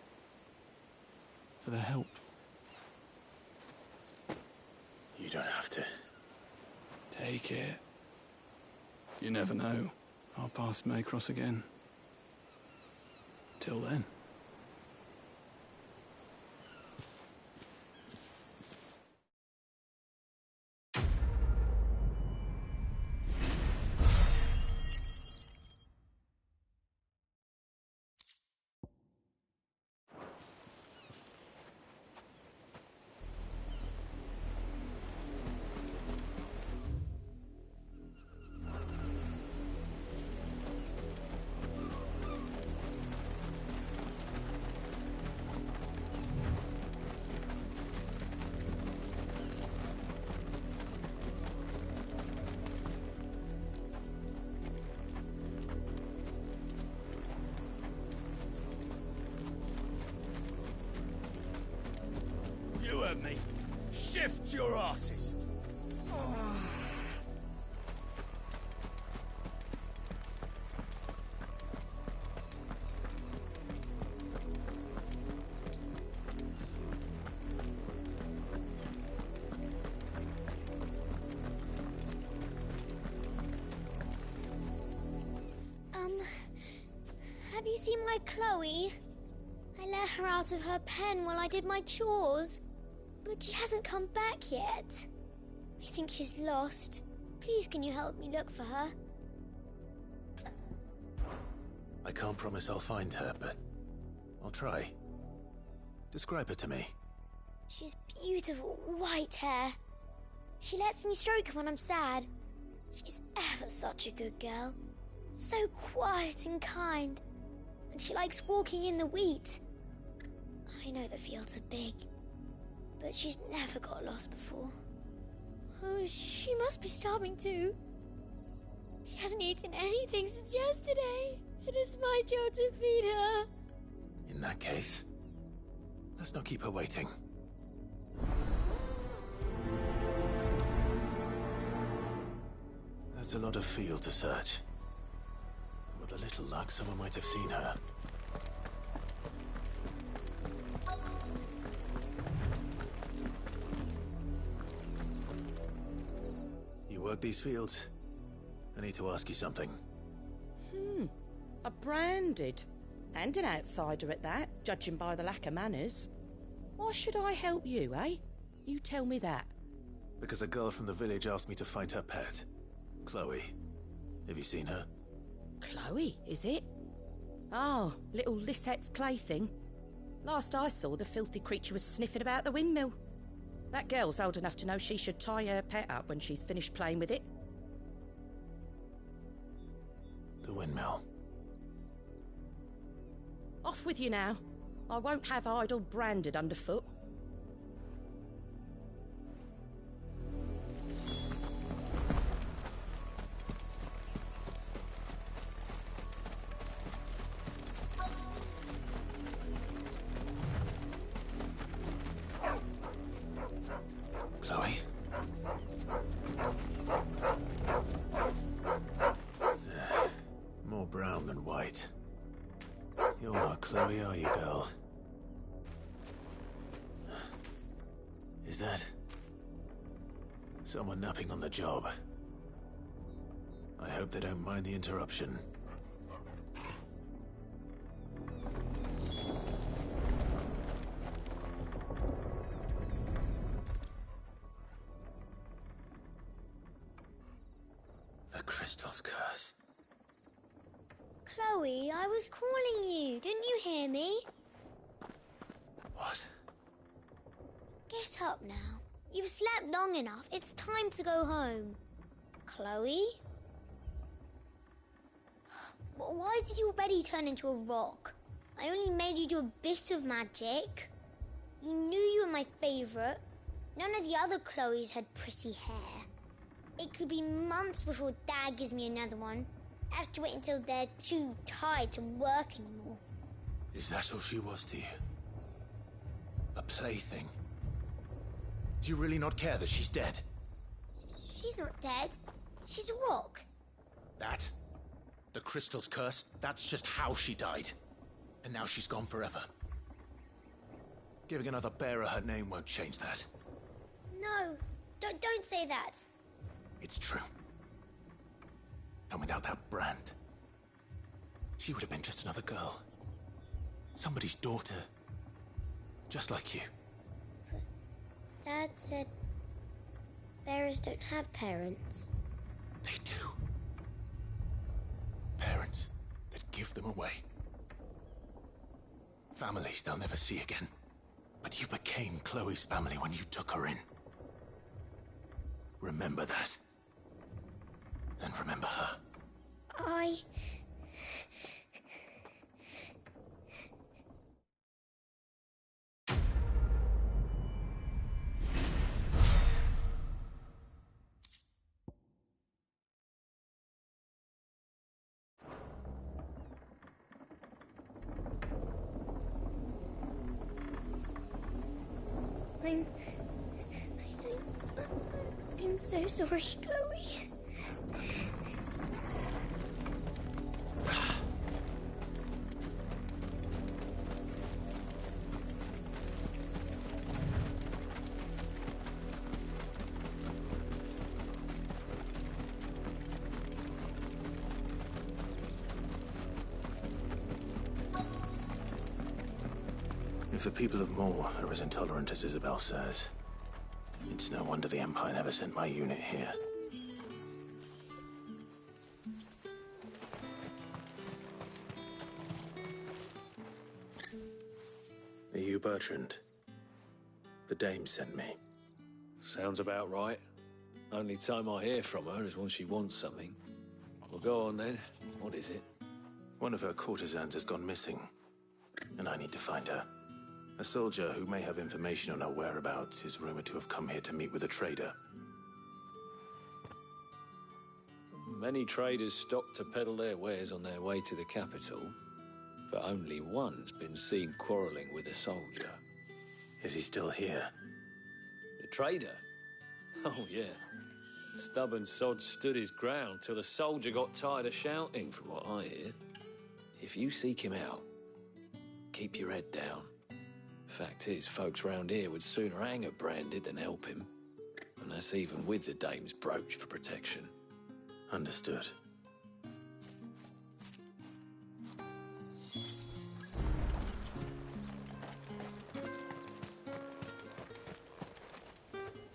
For their help. You don't have to. Take it. You never know. Our paths may cross again. Till then. You heard me. Shift your asses. Have you seen my Chloe? I let her out of her pen while I did my chores, but she hasn't come back yet. I think she's lost. Please, can you help me look for her? I can't promise I'll find her, but I'll try. Describe her to me. She's beautiful white hair. She lets me stroke her when I'm sad. She's ever such a good girl. So quiet and kind. And she likes walking in the wheat. I know the fields are big, but she's never got lost before. Oh, she must be starving too. She hasn't eaten anything since yesterday. It is my job to feed her. In that case, let's not keep her waiting. That's a lot of field to search. With a little luck, someone might have seen her. You work these fields? I need to ask you something. A branded. And an outsider at that, judging by the lack of manners. Why should I help you, eh? You tell me that. Because a girl from the village asked me to find her pet. Chloe. Have you seen her? Chloe, is it? Oh, little Lisette's plaything. Last I saw, the filthy creature was sniffing about the windmill. That girl's old enough to know she should tie her pet up when she's finished playing with it. The windmill. Off with you now. I won't have idle branded underfoot. Chloe? More brown than white. You're not Chloe, are you, girl? Is that someone napping on the job? I hope they don't mind the interruption. The crystal's curse. Chloe, I was calling you. Didn't you hear me? What? Get up now. You've slept long enough. It's time to go home. Chloe? Why did you already turn into a rock? I only made you do a bit of magic. You knew you were my favourite. None of the other Chloes had pretty hair. It could be months before Dad gives me another one. I have to wait until they're too tired to work anymore. Is that all she was to you? A plaything? Do you really not care that she's dead? She's not dead. She's a rock. That The crystal's curse, that's just how she died. And now she's gone forever. Giving another bearer her name won't change that. No, don't say that. It's true. And without that brand, she would have been just another girl. Somebody's daughter. Just like you. But Dad said bearers don't have parents. They do. Parents that give them away. Families they'll never see again. But you became Chloe's family when you took her in. Remember that. And remember her. I'm so sorry, Chloe. If the people of Moor are as intolerant as Isabel says, it's no wonder the Empire never sent my unit here. Are you Bertrand? The dame sent me. Sounds about right. Only time I hear from her is when she wants something. Well, go on then. What is it? One of her courtesans has gone missing, and I need to find her. A soldier who may have information on her whereabouts is rumored to have come here to meet with a trader. Many traders stop to peddle their wares on their way to the capital, but only one's been seen quarrelling with a soldier. Is he still here? The trader? Oh, yeah. Stubborn sod stood his ground till the soldier got tired of shouting, from what I hear. If you seek him out, keep your head down. Fact is, folks round here would sooner hang a branded than help him. And that's even with the dame's brooch for protection. Understood.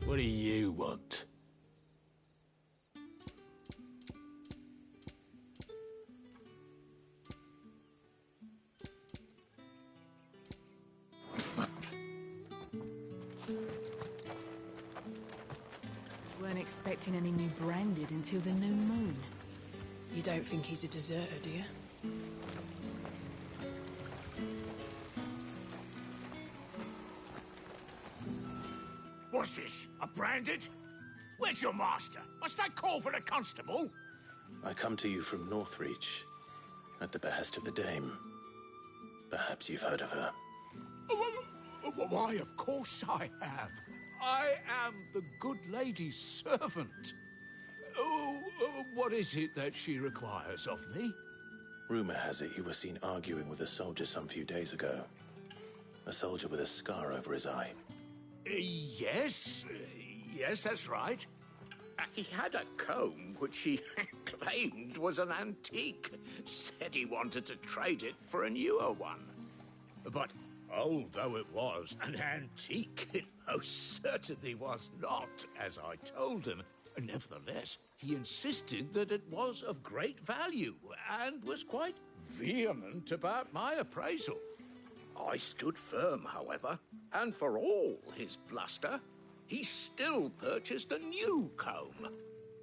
What do you want? Weren't expecting any new branded until the new moon. You don't think he's a deserter, do you? What's this? A branded? Where's your master? Must I call for the constable? I come to you from Northreach, at the behest of the dame. Perhaps you've heard of her. Why, of course I have. I am the good lady's servant. What is it that she requires of me? Rumor has it you were seen arguing with a soldier some few days ago. A soldier with a scar over his eye. Yes, that's right. He had a comb which he claimed was an antique. Said he wanted to trade it for a newer one. But old though it was, an antique it most certainly was not, as I told him. Nevertheless, he insisted that it was of great value, and was quite vehement about my appraisal. I stood firm, however, and for all his bluster, he still purchased a new comb,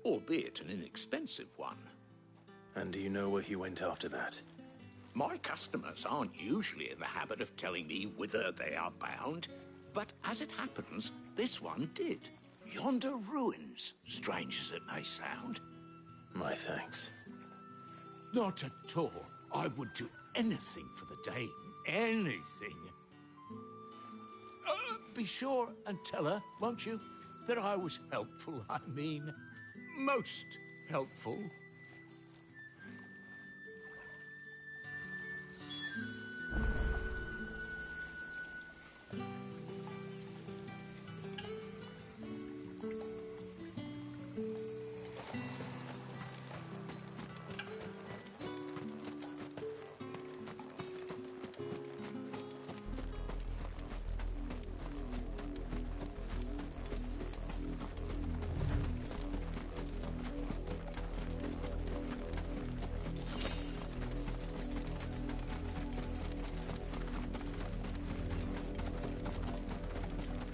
albeit an inexpensive one. And do you know where he went after that? My customers aren't usually in the habit of telling me whither they are bound, but as it happens, this one did. Yonder ruins, strange as it may sound. My thanks. Not at all. I would do anything for the dame. Anything. Be sure and tell her, won't you, that I was helpful. I mean, most helpful.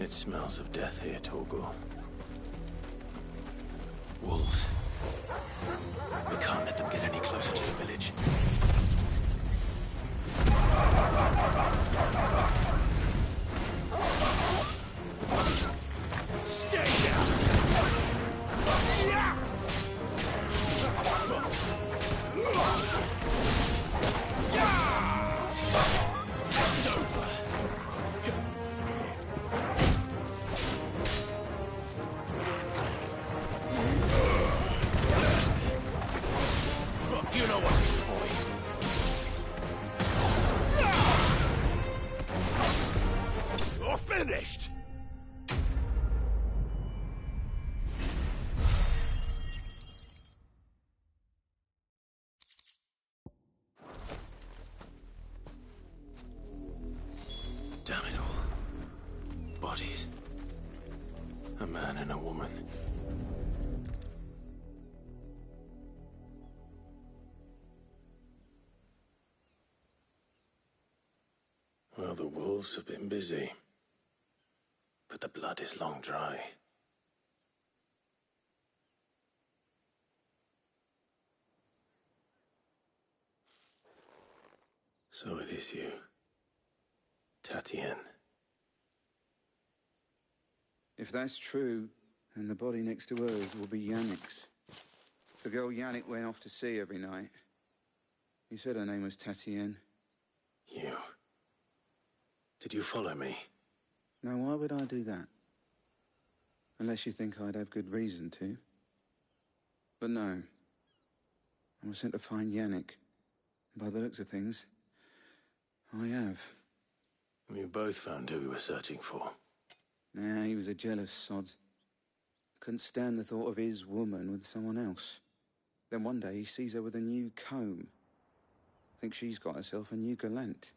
It smells of death here, Torgor. Wolves. We can't let them get any closer to the village. Stay down! Yeah! It's over. You know what to do, boy. You're finished! Damn it all. Bodies. A man and a woman. Well, the wolves have been busy. But the blood is long dry. So it is you. Tatien. If that's true, then the body next to hers will be Yannick's. The girl Yannick went off to sea every night. He said her name was Tatien. You. Did you follow me? Now, why would I do that? Unless you think I'd have good reason to. But no. I was sent to find Yannick. By the looks of things, I have. We both found who we were searching for. Nah, he was a jealous sod. Couldn't stand the thought of his woman with someone else. Then one day he sees her with a new comb. Thinks she's got herself a new gallant.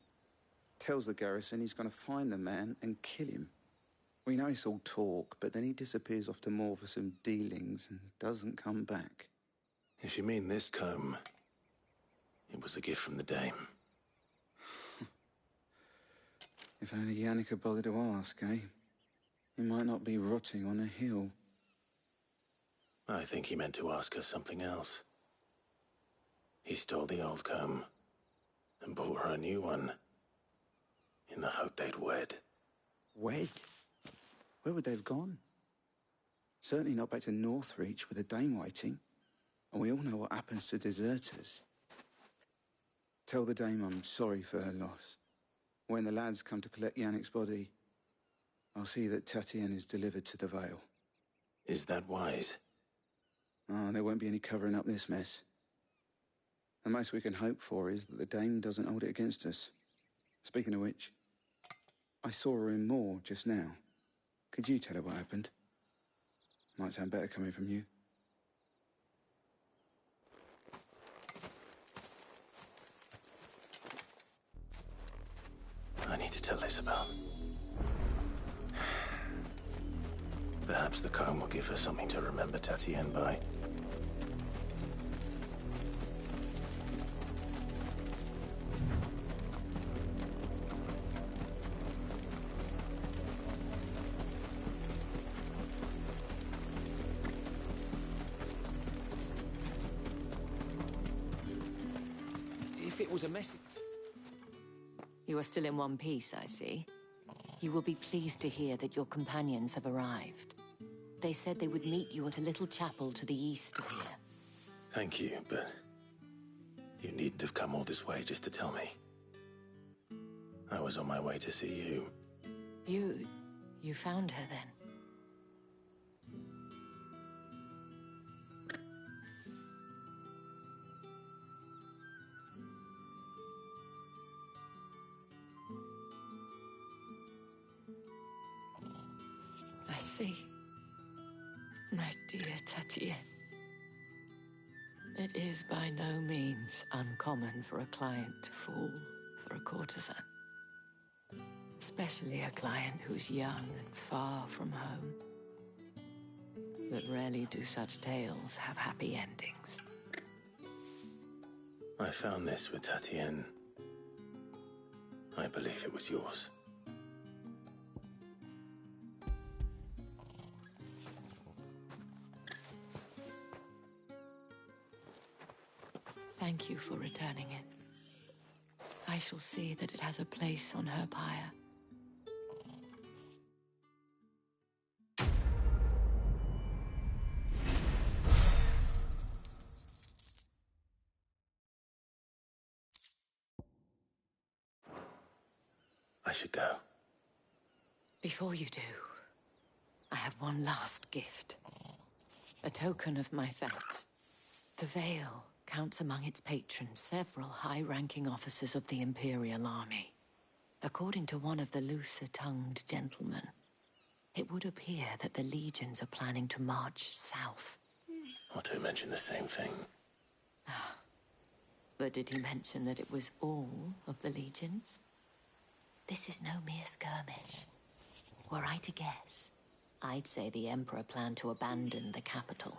Tells the garrison he's going to find the man and kill him. We know it's all talk, but then he disappears off to Moor for some dealings and doesn't come back. If you mean this comb, it was a gift from the dame. If only Yannick had bothered to ask, eh? He might not be rotting on a hill. I think he meant to ask her something else. He stole the old comb and bought her a new one in the hope they'd wed. Wed? Where would they have gone? Certainly not back to Northreach with a dame waiting. And we all know what happens to deserters. Tell the dame I'm sorry for her loss. When the lads come to collect Yannick's body, I'll see that Tatien is delivered to the Vale. Is that wise? Oh, there won't be any covering up this mess. The most we can hope for is that the dame doesn't hold it against us. Speaking of which, I saw her in Moor just now. Could you tell her what happened? Might sound better coming from you. I need to tell Isabel. Perhaps the comb will give her something to remember Tatien by. If it was a message... You are still in one piece, I see. You will be pleased to hear that your companions have arrived. They said they would meet you at a little chapel to the east of here. Thank you, but you needn't have come all this way just to tell me. I was on my way to see you. You found her then? I see. My dear Tatien. It is by no means uncommon for a client to fall for a courtesan. Especially a client who's young and far from home. But rarely do such tales have happy endings. I found this with Tatien. I believe it was yours. Thank you for returning it. I shall see that it has a place on her pyre. I should go. Before you do, I have one last gift. A token of my thanks. The Veil counts among its patrons several high-ranking officers of the Imperial Army. According to one of the looser-tongued gentlemen, it would appear that the legions are planning to march south. Otto mentioned the same thing. But did he mention that it was all of the legions? This is no mere skirmish. Were I to guess, I'd say the Emperor planned to abandon the capital.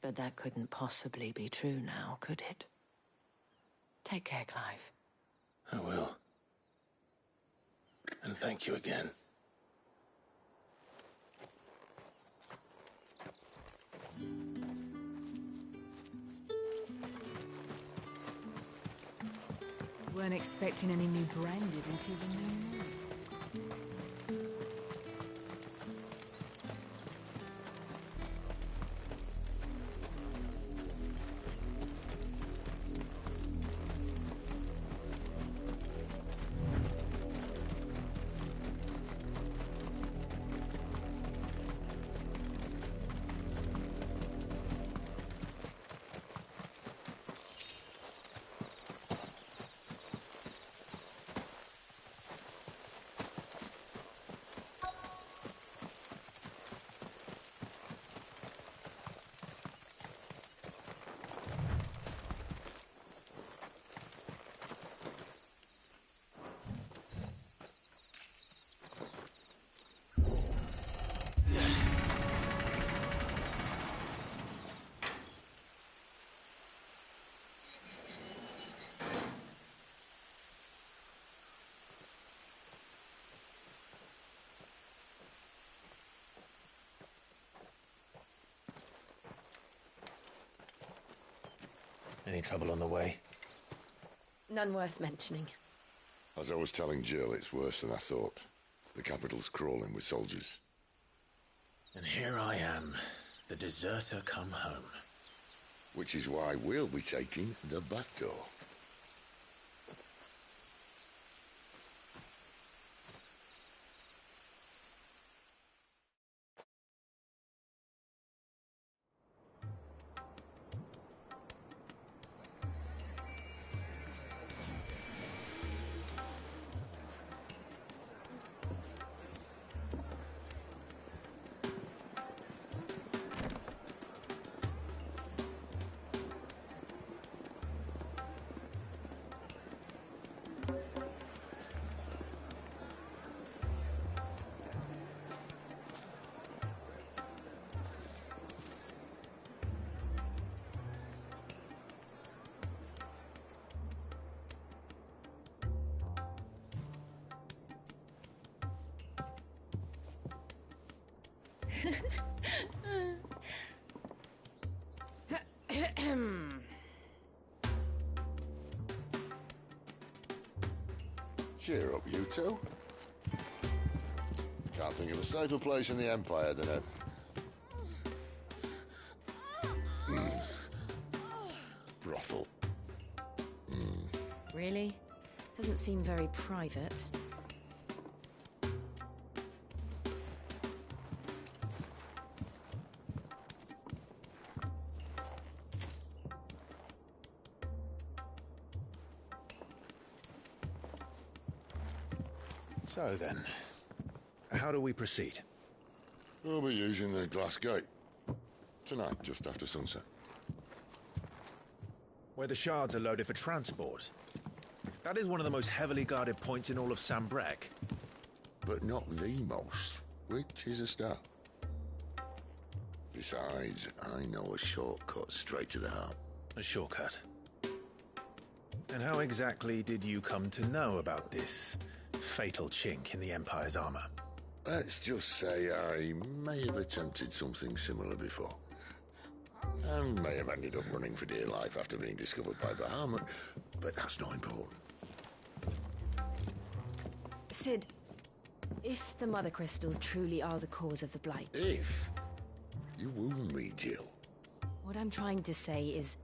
But that couldn't possibly be true now, could it? Take care, Clive. I will. And thank you again. Weren't expecting any new branded until the new moon. Any trouble on the way? None worth mentioning. As I was telling Jill, it's worse than I thought. The capital's crawling with soldiers. And here I am, the deserter come home. Which is why we'll be taking the back door. Cheer up, you two. Can't think of a safer place in the Empire than a... brothel. Really? Doesn't seem very private. So then, how do we proceed? We'll be using the glass gate. Tonight, just after sunset. Where the shards are loaded for transport. That is one of the most heavily guarded points in all of Sambrek. But not the most, which is a start. Besides, I know a shortcut straight to the heart. A shortcut? And how exactly did you come to know about this fatal chink in the Empire's armor? Let's just say I may have attempted something similar before. And may have ended up running for dear life after being discovered by Bahamut, but that's not important. Sid, if the Mother Crystals truly are the cause of the Blight... If? You wound me, Jill. What I'm trying to say is,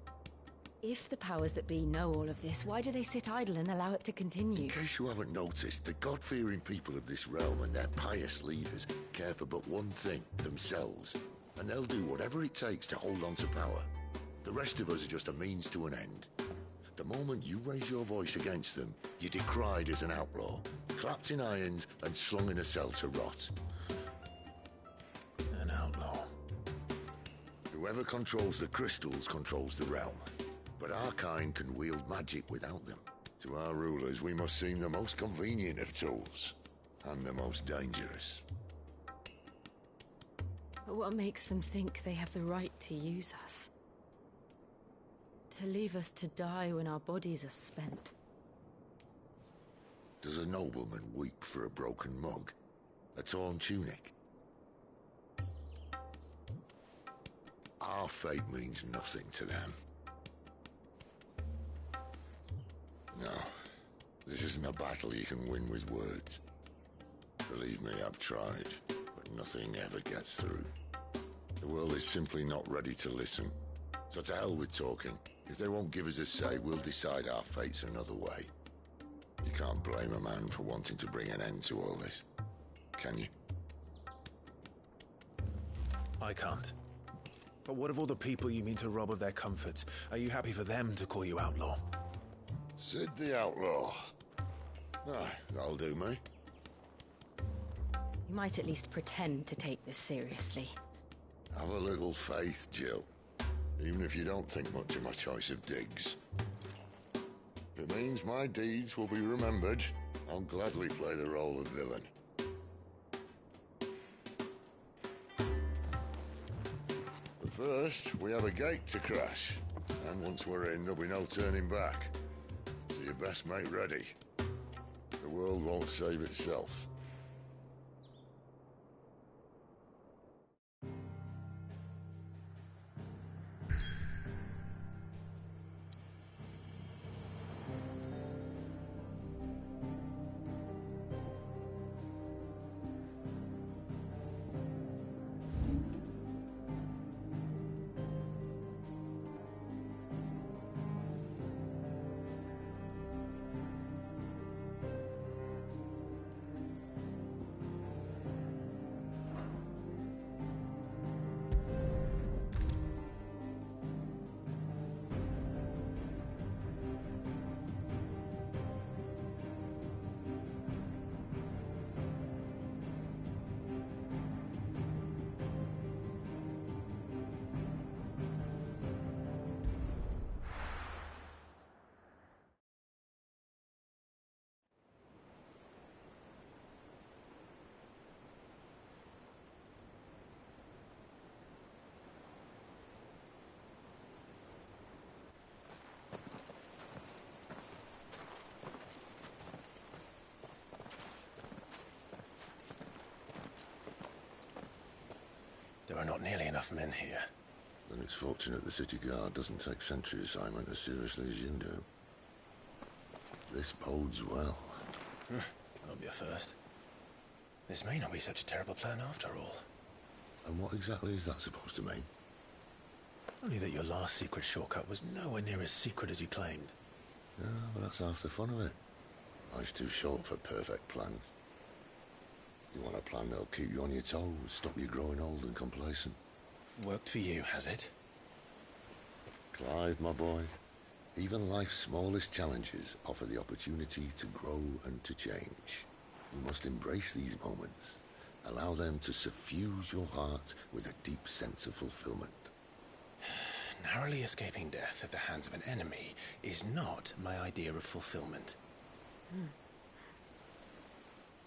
if the powers that be know all of this, why do they sit idle and allow it to continue? In case you haven't noticed, the God-fearing people of this realm and their pious leaders care for but one thing, themselves. And they'll do whatever it takes to hold on to power. The rest of us are just a means to an end. The moment you raise your voice against them, you're decried as an outlaw, clapped in irons and slung in a cell to rot. An outlaw. Whoever controls the crystals controls the realm. But our kind can wield magic without them. To our rulers, we must seem the most convenient of tools, and the most dangerous. But what makes them think they have the right to use us? To leave us to die when our bodies are spent? Does a nobleman weep for a broken mug? A torn tunic? Our fate means nothing to them. No, this isn't a battle you can win with words. Believe me, I've tried, but nothing ever gets through. The world is simply not ready to listen. So to hell with talking. If they won't give us a say, we'll decide our fates another way. You can't blame a man for wanting to bring an end to all this, can you? I can't. But what of all the people you mean to rob of their comforts? Are you happy for them to call you outlaw? Sid the Outlaw. Ah, that'll do me. You might at least pretend to take this seriously. Have a little faith, Jill. Even if you don't think much of my choice of digs. If it means my deeds will be remembered, I'll gladly play the role of villain. But first, we have a gate to crash. And once we're in, there'll be no turning back. So you best make ready. The world won't save itself. There are not nearly enough men here. Then it's fortunate the city guard doesn't take sentry assignment as seriously as you do. This bodes well. That'll be a first. This may not be such a terrible plan after all. And what exactly is that supposed to mean? Only that your last secret shortcut was nowhere near as secret as you claimed. Yeah, but that's half the fun of it. Life's too short for perfect plans. You want a plan that'll keep you on your toes, stop you growing old and complacent. Worked for you, has it? Clive, my boy, even life's smallest challenges offer the opportunity to grow and to change. You must embrace these moments. Allow them to suffuse your heart with a deep sense of fulfillment. Narrowly escaping death at the hands of an enemy is not my idea of fulfillment.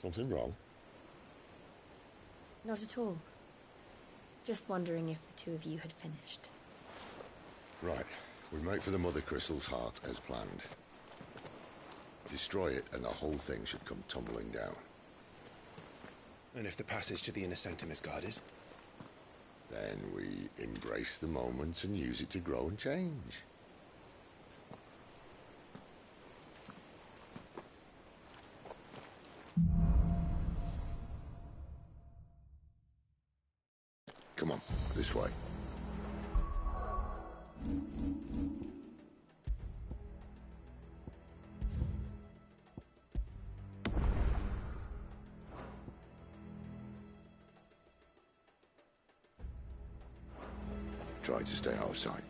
Something wrong? Not at all. Just wondering if the two of you had finished. Right. We make for the Mother Crystal's heart as planned. Destroy it and the whole thing should come tumbling down. And if the passage to the inner sanctum is guarded? Then we embrace the moment and use it to grow and change. Come on, this way. Try to stay out of sight.